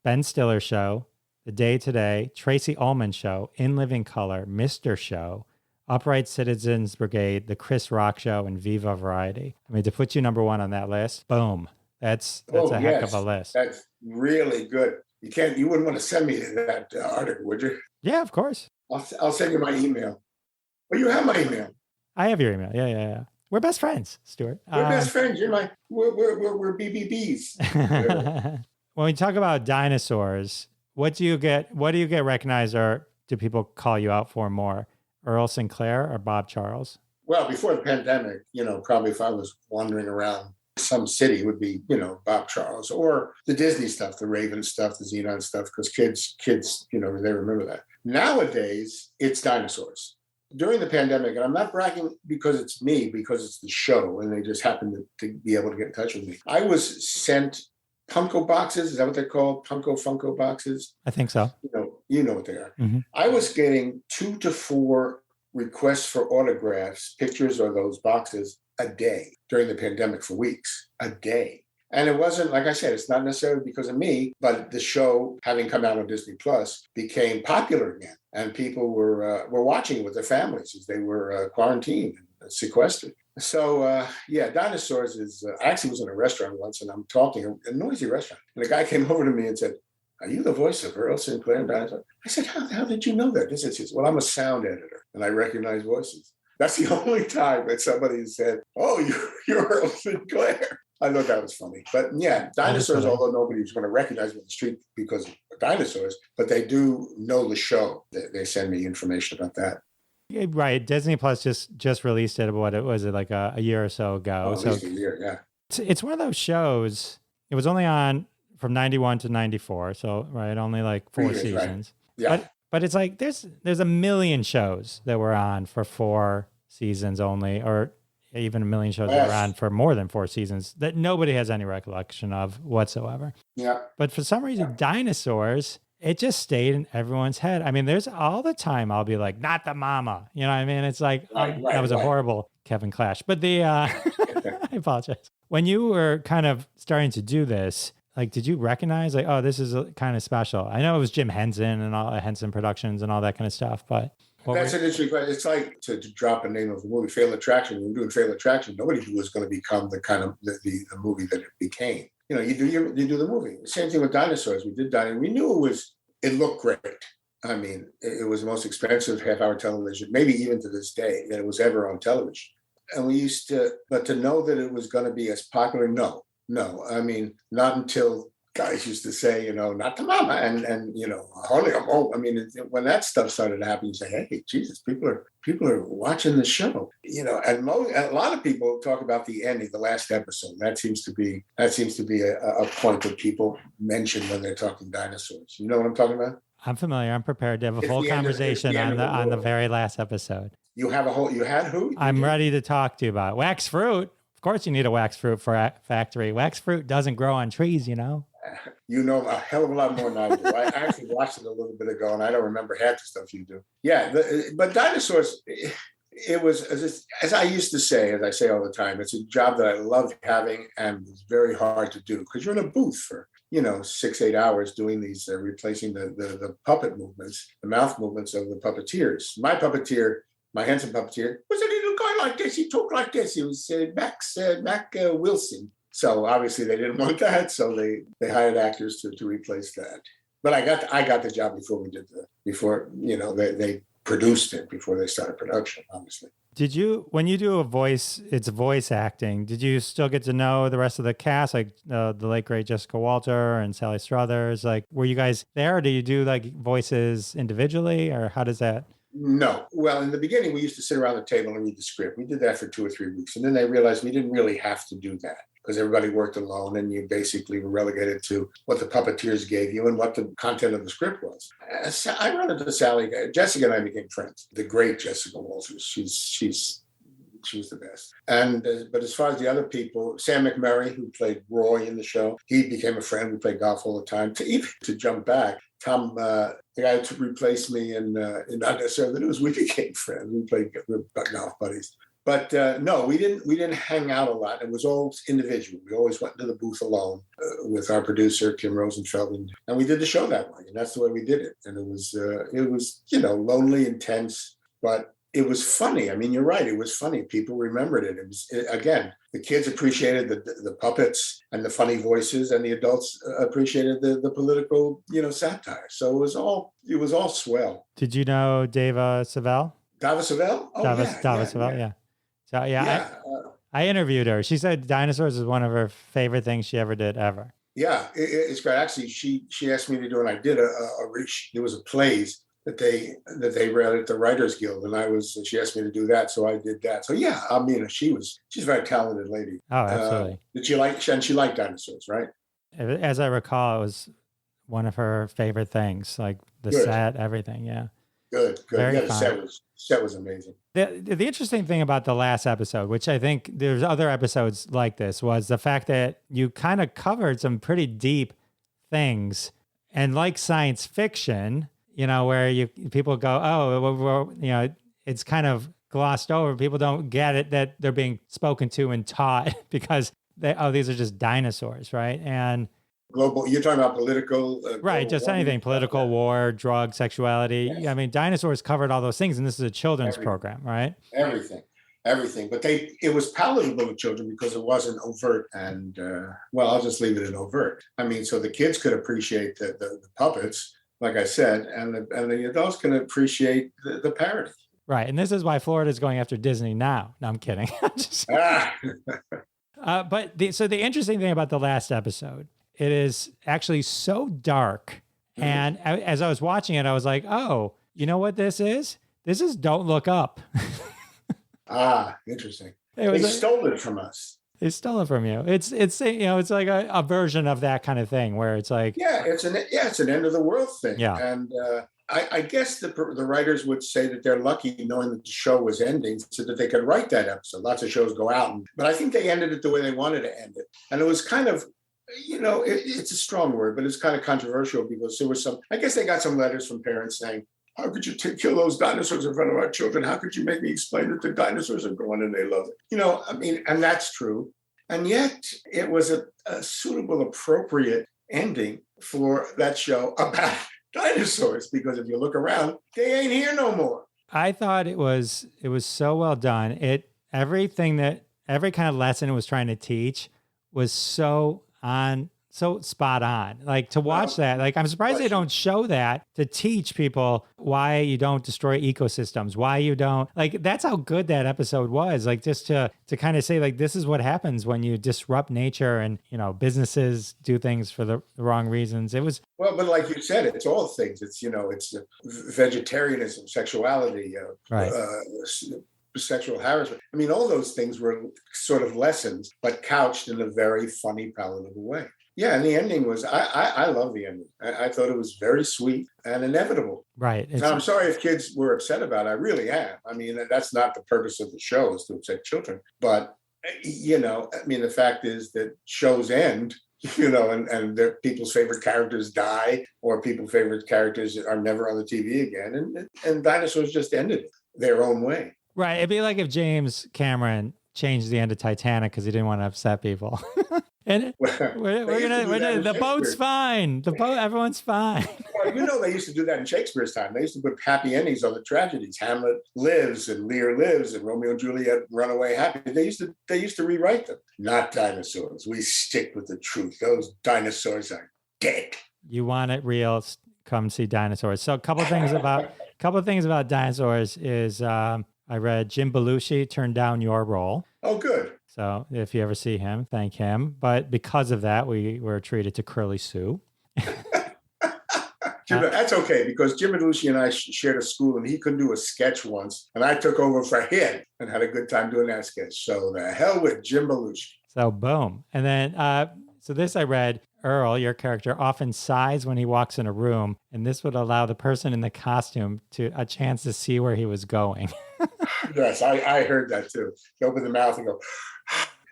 Speaker 2: Ben Stiller Show, The Day Today, Tracy Ullman Show, In Living Color, Mr. Show, Upright Citizens Brigade, The Chris Rock Show, and Viva Variety. I mean, to put you number one on that list, boom. That's a heck of a list.
Speaker 4: That's really good. You wouldn't want to send me that article, would you?
Speaker 2: Yeah, of course.
Speaker 4: I'll send you my email. Well, you have my email.
Speaker 2: I have your email. Yeah. We're best friends, Stuart.
Speaker 4: We're best friends. We're BBBs.
Speaker 2: When we talk about dinosaurs, what do you get recognized, or do people call you out for more? Earl Sinclair or Bob Charles?
Speaker 4: Well, before the pandemic, probably if I was wandering around some city, it would be, Bob Charles, or the Disney stuff, the Raven stuff, the Xenon stuff, because kids, they remember that. Nowadays, it's dinosaurs. During the pandemic, and I'm not bragging because it's me, because it's the show, and they just happened to be able to get in touch with me. I was sent Punko boxes. Is that what they're called? Funko boxes?
Speaker 2: I think so.
Speaker 4: You know what they are.
Speaker 2: Mm-hmm.
Speaker 4: I was getting 2 to 4 requests for autographs, pictures, or those boxes a day during the pandemic for weeks, a day. And it wasn't, like I said, it's not necessarily because of me, but the show, having come out on Disney Plus, became popular again. And people were watching it with their families as they were quarantined and sequestered. So, Dinosaurs is, I actually was in a restaurant once, and I'm talking, a noisy restaurant. And a guy came over to me and said, "Are you the voice of Earl Sinclair and Dinosaurs?" I said, how did you know that? He says, "Well, I'm a sound editor, and I recognize voices." That's the only time that somebody said, "Oh, you're Earl Sinclair." I thought that was funny. But yeah, dinosaurs, although nobody was going to recognize me on the street because of dinosaurs, but they do know the show. They send me information about that.
Speaker 2: Yeah, right. Disney Plus just released it. What was it, like a year or so ago?
Speaker 4: At least a year, yeah.
Speaker 2: It's one of those shows. It was only on from 91 to 94. So, right, only like 4 seasons.
Speaker 4: Right. Yeah.
Speaker 2: But it's like there's a million shows that were on for 4 seasons only, or even a million shows that were on for more than 4 seasons that nobody has any recollection of whatsoever.
Speaker 4: Yeah.
Speaker 2: But for some reason, Dinosaurs, it just stayed in everyone's head. I mean, there's all the time I'll be like, "Not the mama." You know what I mean? It's like, that was a horrible Kevin Clash. But I apologize. When you were kind of starting to do this, like, did you recognize, like, oh, this is kind of special? I know it was Jim Henson and all Henson Productions and all that kind of stuff, but
Speaker 4: that's an interesting question. It's like to drop a name of the movie, Fatal Attraction. When we were doing Fatal Attraction, nobody knew it was going to become the kind of the movie that it became. You do the movie. Same thing with Dinosaurs. We did Dinosaurs. We knew it looked great. I mean, it was the most expensive half-hour television, maybe even to this day, that it was ever on television. And we used to, but to know that it was going to be as popular, no. I mean, not until guys used to say, "Not the mama," and hardly a moment. I mean, when that stuff started happening, you say, "Hey, Jesus, people are watching the show." And a lot of people talk about the ending, the last episode. That seems to be a point that people mention when they're talking dinosaurs. You know what I'm talking about?
Speaker 2: I'm familiar. I'm prepared to have a full conversation on the very last episode.
Speaker 4: You had who?
Speaker 2: I'm ready to talk to you about wax fruit. Of course, you need a wax fruit for a factory. Wax fruit doesn't grow on trees,
Speaker 4: You know a hell of a lot more than I do. I actually watched it a little bit ago, and I don't remember half the stuff you do. Yeah, but Dinosaurs, it was, as I used to say, as I say all the time, it's a job that I loved having, and it's very hard to do because you're in a booth for 6-8 hours doing these, replacing the puppet movements, the mouth movements of the puppeteers. My Henson puppeteer was a little guy like this. He talked like this. He was Mac Wilson. So obviously they didn't want that. So they hired actors to replace that. But I got the job before we did they produced it before they started production, obviously.
Speaker 2: Did you, when you do it's voice acting, did you still get to know the rest of the cast, like the late great Jessica Walter and Sally Struthers? Like, were you guys there, or do you do like voices individually, or how does that?
Speaker 4: No. Well, in the beginning, we used to sit around the table and read the script. We did that for 2 or 3 weeks. And then they realized we didn't really have to do that because everybody worked alone and you basically were relegated to what the puppeteers gave you and what the content of the script was. I run into Sally. Jessica and I became friends. The great Jessica Walters. She's the best. And but as far as the other people, Sam McMurray, who played Roy in the show, he became a friend. We played golf all the time. To jump back, Tom, the guy who replaced me in Not Necessarily the News, we became friends. We played golf buddies. But no, we didn't hang out a lot. It was all individual. We always went into the booth alone with our producer, Kim Rosenfeld, and we did the show that way. And that's the way we did it. And it was lonely, intense, but it was funny. I mean, you're right. It was funny. People remembered it. Again, the kids appreciated the puppets and the funny voices, and the adults appreciated the political, satire. So it was all swell.
Speaker 2: Did you know Dava Savell?
Speaker 4: Dava Savell? Oh,
Speaker 2: Dava Savell, yeah. So, I interviewed her. She said Dinosaurs is one of her favorite things she ever did ever.
Speaker 4: Yeah, it's great. Actually, she asked me to do, and I did there was a plays that they read at the Writers Guild, and she asked me to do that, so I did that. So yeah, I mean, she's a very talented lady.
Speaker 2: Oh, absolutely.
Speaker 4: She liked Dinosaurs, right?
Speaker 2: As I recall, it was one of her favorite things, like the set, everything. Yeah.
Speaker 4: Good.
Speaker 2: Very
Speaker 4: yeah, the set was amazing.
Speaker 2: The interesting thing about the last episode, which I think there's other episodes like this, was the fact that you kind of covered some pretty deep things, and like science fiction, where people go, oh, well, it's kind of glossed over. People don't get it that they're being spoken to and taught because these are just dinosaurs, right? And
Speaker 4: global, you're talking about political,
Speaker 2: right? Just anything, political, war, drug, sexuality.
Speaker 4: Yes.
Speaker 2: I mean, Dinosaurs covered all those things, and this is a children's program, right?
Speaker 4: Everything. But it was palatable to children because it wasn't overt, and I'll just leave it in overt. I mean, so the kids could appreciate the puppets, like I said, and the adults can appreciate the parody.
Speaker 2: Right, and this is why Florida is going after Disney now. No, I'm kidding. But the interesting thing about the last episode, it is actually so dark. And as I was watching it, I was like, oh, you know what this is? This is Don't Look Up.
Speaker 4: Interesting. They stole it from us.
Speaker 2: They stole it from you. It's like a version of that kind of thing where it's like,
Speaker 4: it's an end of the world thing.
Speaker 2: Yeah.
Speaker 4: And I guess the writers would say that they're lucky knowing that the show was ending so that they could write that episode. Lots of shows go out, but I think they ended it the way they wanted to end it. And it was kind of, it's a strong word, but it's kind of controversial because there was I guess they got some letters from parents saying, how could you kill those dinosaurs in front of our children? How could you make me explain that the dinosaurs are gone and they love it? I mean, and that's true. And yet it was a suitable, appropriate ending for that show about dinosaurs, because if you look around, they ain't here no more.
Speaker 2: I thought it was so well done. Every kind of lesson it was trying to teach was so spot on. Like to watch that, like I'm surprised they don't show that to teach people why you don't destroy ecosystems, why you don't, like that's how good that episode was. Like just to kind of say like this is what happens when you disrupt nature and businesses do things for the wrong reasons. It was
Speaker 4: but like you said, it's all things. It's it's vegetarianism, sexuality,
Speaker 2: right.
Speaker 4: Sexual harassment. I mean, all those things were sort of lessons, but couched in a very funny, palatable way. Yeah, and the ending was, I love the ending. I thought it was very sweet and inevitable.
Speaker 2: Right.
Speaker 4: Now, I'm sorry if kids were upset about it. I really am. I mean, that's not the purpose of the show, is to upset children. But, the fact is that shows end, and people's favorite characters die, or people's favorite characters are never on the TV again. And Dinosaurs just ended it their own way.
Speaker 2: Right. It'd be like if James Cameron changed the end of Titanic because he didn't want to upset people. And the boat's fine. Everyone's fine.
Speaker 4: Well, they used to do that in Shakespeare's time. They used to put happy endings on the tragedies. Hamlet lives and Lear lives and Romeo and Juliet run away happy. They used to rewrite them. Not Dinosaurs. We stick with the truth. Those dinosaurs are dead.
Speaker 2: You want it real? Come see Dinosaurs. So a couple of things about Dinosaurs is I read Jim Belushi turned down your role.
Speaker 4: Oh, good.
Speaker 2: So if you ever see him, thank him. But because of that, we were treated to Curly Sue.
Speaker 4: That's okay, because Jim Belushi and I shared a school, and he couldn't do a sketch once, and I took over for him and had a good time doing that sketch. So the hell with Jim Belushi.
Speaker 2: So boom. And then, so this I read, Earl, your character, often sighs when he walks in a room, and this would allow the person in the costume a chance to see where he was going.
Speaker 4: Yes, I heard that too. You open the mouth and go,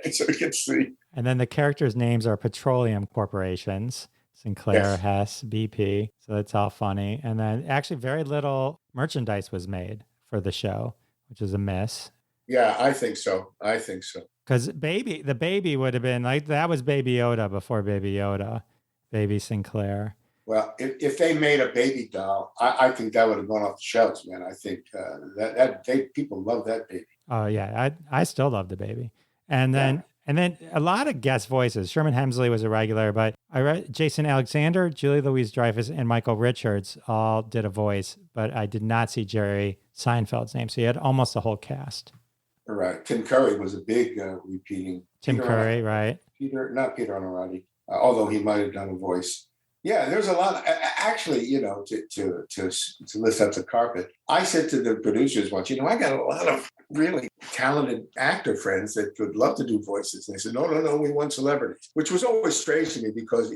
Speaker 4: so you can see.
Speaker 2: And then the characters' names are petroleum corporations. Sinclair, yes. Hess, BP. So that's all funny. And then actually very little merchandise was made for the show, which is a miss.
Speaker 4: Yeah, I think so.
Speaker 2: Because the baby would have been like, that was Baby Yoda before Baby Yoda, Baby Sinclair.
Speaker 4: Well, if they made a baby doll, I think that would have gone off the shelves, man. I think people love that baby.
Speaker 2: Oh yeah, I still love the baby. And then a lot of guest voices. Sherman Hemsley was a regular, but I read Jason Alexander, Julie Louis-Dreyfus, and Michael Richards all did a voice, but I did not see Jerry Seinfeld's name. So you had almost the whole cast.
Speaker 4: Right. Tim Curry was a big repeating.
Speaker 2: Tim Curry, right?
Speaker 4: Not Peter Onorati, although he might have done a voice. Yeah, there's a lot. Actually, to lift up the carpet, I said to the producers once, I got a lot of really talented actor friends that would love to do voices. And they said, no, we want celebrities, which was always strange to me because,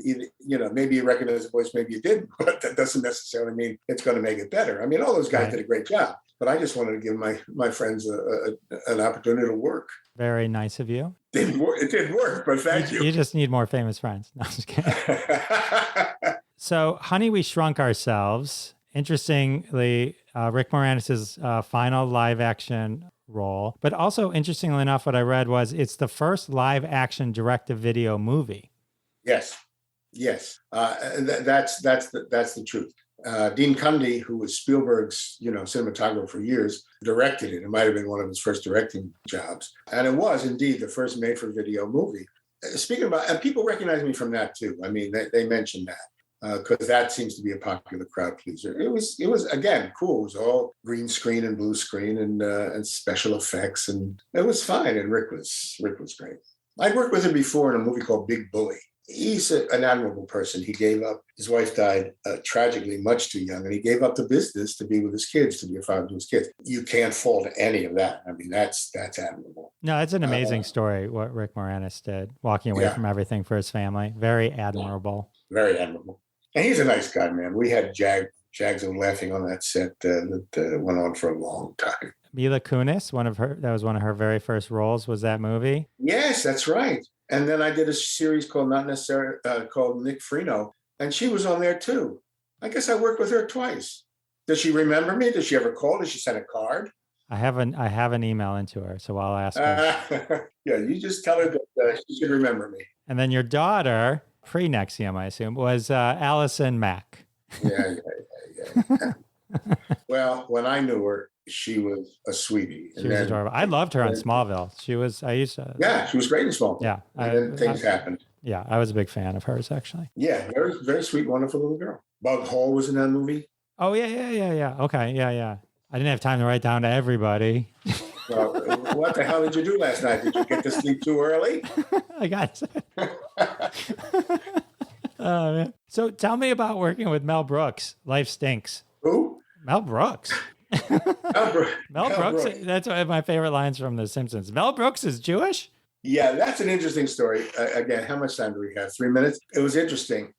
Speaker 4: maybe you recognize the voice, maybe you didn't, but that doesn't necessarily mean it's going to make it better. I mean, all those guys did a great job, but I just wanted to give my friends an opportunity to work.
Speaker 2: Very nice of you.
Speaker 4: It didn't work, but thank you.
Speaker 2: You just need more famous friends. No, I'm just kidding. So, Honey, We Shrunk Ourselves. Interestingly, Rick Moranis' final live action role. But also, interestingly enough, what I read was it's the first live action direct-to-video movie.
Speaker 4: Yes. That's the truth. Dean Cundey, who was Spielberg's, cinematographer for years, directed it. It might have been one of his first directing jobs. And it was indeed the first made-for-video movie. Speaking about, and people recognize me from that too. I mean, they mentioned that. Because that seems to be a popular crowd pleaser. It was again cool. It was all green screen and blue screen and special effects, and it was fine. And Rick was great. I'd worked with him before in a movie called Big Bully. He's an admirable person. He gave up. His wife died tragically, much too young, and he gave up the business to be with his kids, to be a father to his kids. You can't fault any of that. I mean, that's admirable.
Speaker 2: No, it's an amazing story what Rick Moranis did, walking away from everything for his family. Very admirable.
Speaker 4: Very admirable. And he's a nice guy, man. We had Jags and laughing on that set that went on for a long time.
Speaker 2: Mila Kunis, that was one of her very first roles, was that movie?
Speaker 4: Yes, that's right. And then I did a series called Nick Freno, and she was on there too. I guess I worked with her twice. Does she remember me? Does she ever call? Does she send a card?
Speaker 2: I have an email into her, so I'll ask her.
Speaker 4: Yeah, you just tell her that she should remember me.
Speaker 2: And then your daughter, pre-Nexium, I assume, was Allison Mack.
Speaker 4: Yeah. Well, when I knew her, she was a sweetie.
Speaker 2: She was adorable. I loved her on Smallville. She was
Speaker 4: great in Smallville.
Speaker 2: Yeah.
Speaker 4: And then things happened.
Speaker 2: Yeah, I was a big fan of hers, actually.
Speaker 4: Yeah, very, very sweet, wonderful little girl. Bug Hall was in that movie.
Speaker 2: Oh, yeah. Okay, yeah. I didn't have time to write down to everybody.
Speaker 4: Well, what the hell did you do last night? Did you get to sleep too early?
Speaker 2: I got it. Oh, man. So tell me about working with Mel Brooks. Life stinks.
Speaker 4: Who?
Speaker 2: Mel Brooks. Mel Brooks. That's one of my favorite lines from The Simpsons. Mel Brooks is Jewish?
Speaker 4: Yeah, that's an interesting story. Again, how much time do we have? 3 minutes? It was interesting.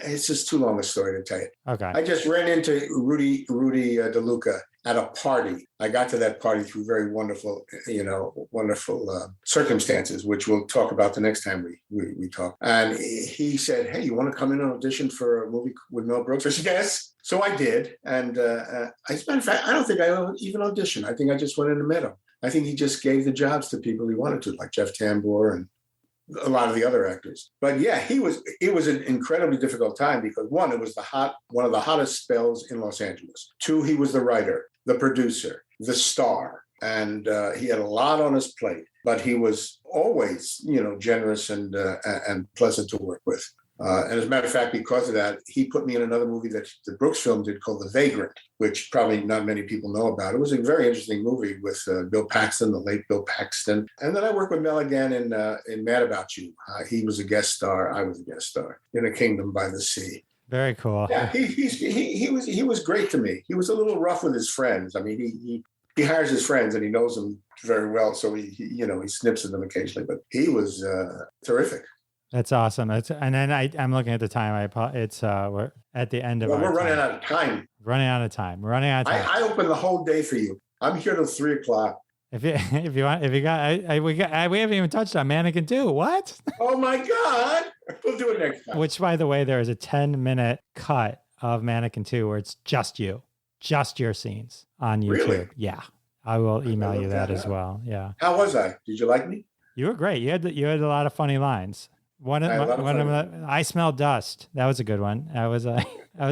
Speaker 4: It's just too long a story to tell you.
Speaker 2: Okay.
Speaker 4: I just ran into Rudy DeLuca at a party. I got to that party through very wonderful circumstances, which we'll talk about the next time we talk. And he said, "Hey, you want to come in and audition for a movie with Mel Brooks?" I said, "Yes." So I did. And as a matter of fact, I don't think I even auditioned. I think I just went in and met him. I think he just gave the jobs to people he wanted to, like Jeff Tambor and a lot of the other actors. But yeah, it was an incredibly difficult time because one, it was one of the hottest spells in Los Angeles. Two, he was the writer, the producer, the star, and he had a lot on his plate, but he was always, generous and pleasant to work with. And as a matter of fact, because of that, he put me in another movie that the Brooks film did called The Vagrant, which probably not many people know about. It was a very interesting movie with Bill Paxton, the late Bill Paxton. And then I worked with Mel again in Mad About You. He was a guest star. I was a guest star in A Kingdom by the Sea.
Speaker 2: Very cool.
Speaker 4: Yeah, he was great to me. He was a little rough with his friends. I mean, he hires his friends and he knows them very well, so he snips at them occasionally. But he was terrific.
Speaker 2: That's awesome. And then I'm looking at the time. We're at the end of our
Speaker 4: we're running
Speaker 2: time.
Speaker 4: out of time.
Speaker 2: Running out of time.
Speaker 4: I open the whole day for you. I'm here till 3:00.
Speaker 2: If you want, we haven't even touched on Mannequin 2. What?
Speaker 4: Oh my God. We'll do it next time.
Speaker 2: Which, by the way, there is a 10-minute cut of Mannequin 2 where it's just your scenes on YouTube.
Speaker 4: Really?
Speaker 2: Yeah. I will email you that as well. Yeah.
Speaker 4: How was I? Did you like me?
Speaker 2: You were great. You had a lot of funny lines. I Smell Dust. That was a good one. That was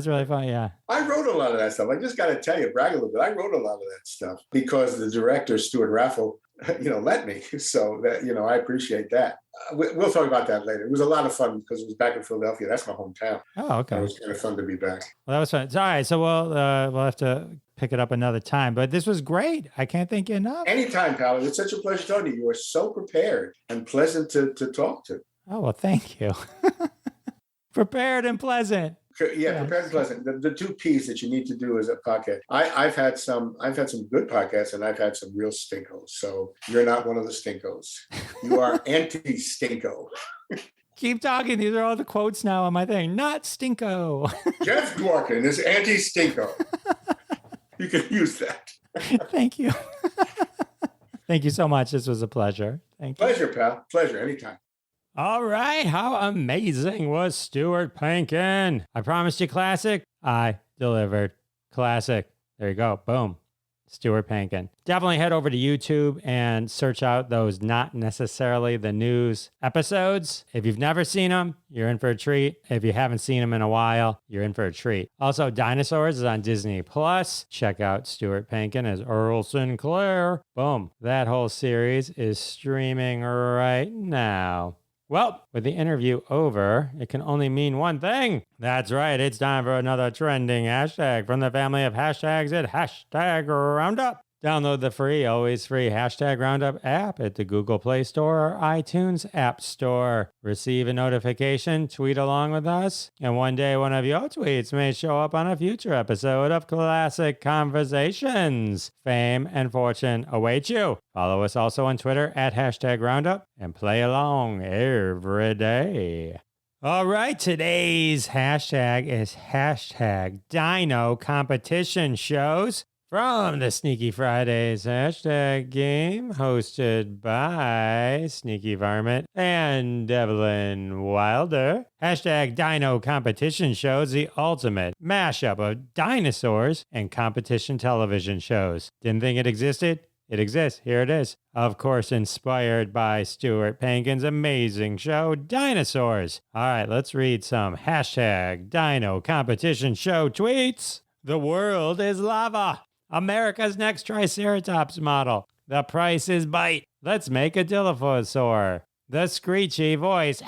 Speaker 2: really fun. Yeah.
Speaker 4: I wrote a lot of that stuff. I just got to tell you, brag a little bit. I wrote a lot of that stuff because the director, Stuart Raffel, let me. So that, I appreciate that. We'll talk about that later. It was a lot of fun because it was back in Philadelphia. That's my hometown.
Speaker 2: Oh, okay.
Speaker 4: It was kind of fun to be back.
Speaker 2: Well, that was fun. All right. So we'll have to pick it up another time. But this was great. I can't thank you enough.
Speaker 4: Anytime, pal. It's such a pleasure talking to you. You are so prepared and pleasant to talk to.
Speaker 2: Oh, well, thank you. Prepared and pleasant.
Speaker 4: Yeah, prepared and pleasant. The two P's that you need to do as a podcast. I've had some good podcasts and I've had some real stinkos. So you're not one of the stinkos. You are anti-stinko.
Speaker 2: Keep talking. These are all the quotes now on my thing. Not stinko.
Speaker 4: Jeff Dworkin is anti-stinko. You can use that.
Speaker 2: Thank you. Thank you so much. This was a pleasure. Thank you.
Speaker 4: Pleasure, pal. Pleasure. Anytime.
Speaker 2: All right. How amazing was Stuart Pankin? I promised you classic. I delivered classic. There you go. Boom. Stuart Pankin. Definitely head over to YouTube and search out those Not Necessarily the News episodes. If you've never seen them, you're in for a treat. If you haven't seen them in a while, you're in for a treat. Also, Dinosaurs is on Disney Plus. Check out Stuart Pankin as Earl Sinclair. Boom. That whole series is streaming right now. Well, with the interview over, it can only mean one thing. That's right. It's time for another trending hashtag from the family of hashtags at Hashtag Roundup. Download the free, always free Hashtag Roundup app at the Google Play Store or iTunes App Store. Receive a notification, tweet along with us, and one day one of your tweets may show up on a future episode of Classic Conversations. Fame and fortune await you. Follow us also on Twitter at Hashtag Roundup and play along every day. All right, today's hashtag is Hashtag Dino Competition Shows. From the Sneaky Fridays hashtag game, hosted by Sneaky Varmint and Devlin Wilder. Hashtag Dino Competition Shows, the ultimate mashup of dinosaurs and competition television shows. Didn't think it existed? It exists. Here it is. Of course, inspired by Stuart Pankin's amazing show, Dinosaurs. All right, let's read some Hashtag Dino Competition Show tweets. The world is lava. America's next Triceratops model. The price is bite. Let's make a Dilophosaur. The screechy voice.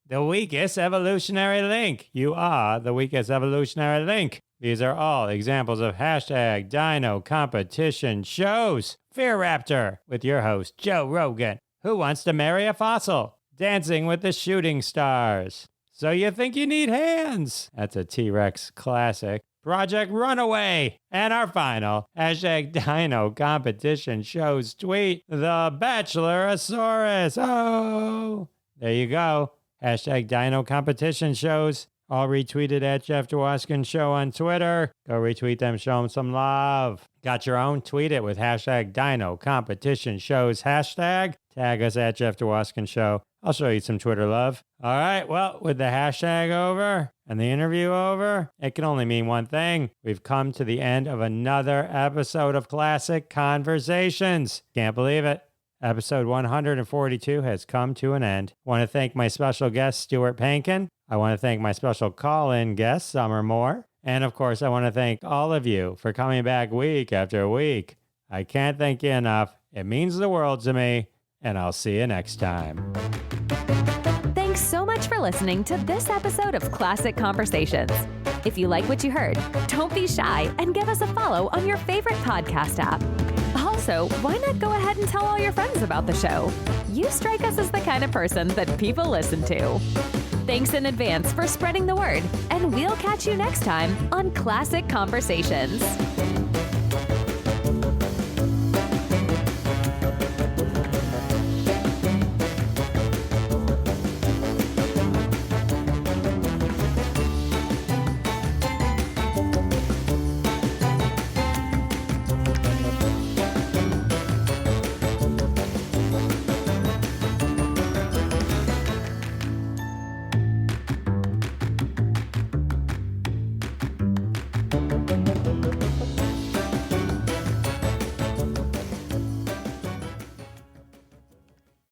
Speaker 2: The weakest evolutionary link. You are the weakest evolutionary link. These are all examples of Hashtag Dino Competition Shows. Fear Raptor with your host, Joe Rogan. Who wants to marry a fossil? Dancing with the Shooting Stars. So you think you need hands? That's a T-Rex classic. Project Runaway. And our final Hashtag Dino Competition Shows tweet, The Bachelorosaurus. Oh, there you go. Hashtag Dino Competition Shows. All retweeted at Jeff Dwoskin Show on Twitter. Go retweet them, show them some love. Got your own? Tweet it with Hashtag Dino Competition Shows hashtag. Tag us at Jeff Dwoskin Show. I'll show you some Twitter love. All right, well, with the hashtag over and the interview over, it can only mean one thing. We've come to the end of another episode of Classic Conversations. Can't believe it. Episode 142 has come to an end. I want to thank my special guest, Stuart Pankin. I want to thank my special call-in guest, Summer Moore. And of course, I want to thank all of you for coming back week after week. I can't thank you enough. It means the world to me. And I'll see you next time.
Speaker 1: Thanks so much for listening to this episode of Classic Conversations. If you like what you heard, don't be shy and give us a follow on your favorite podcast app. Also, why not go ahead and tell all your friends about the show? You strike us as the kind of person that people listen to. Thanks in advance for spreading the word, and we'll catch you next time on Classic Conversations.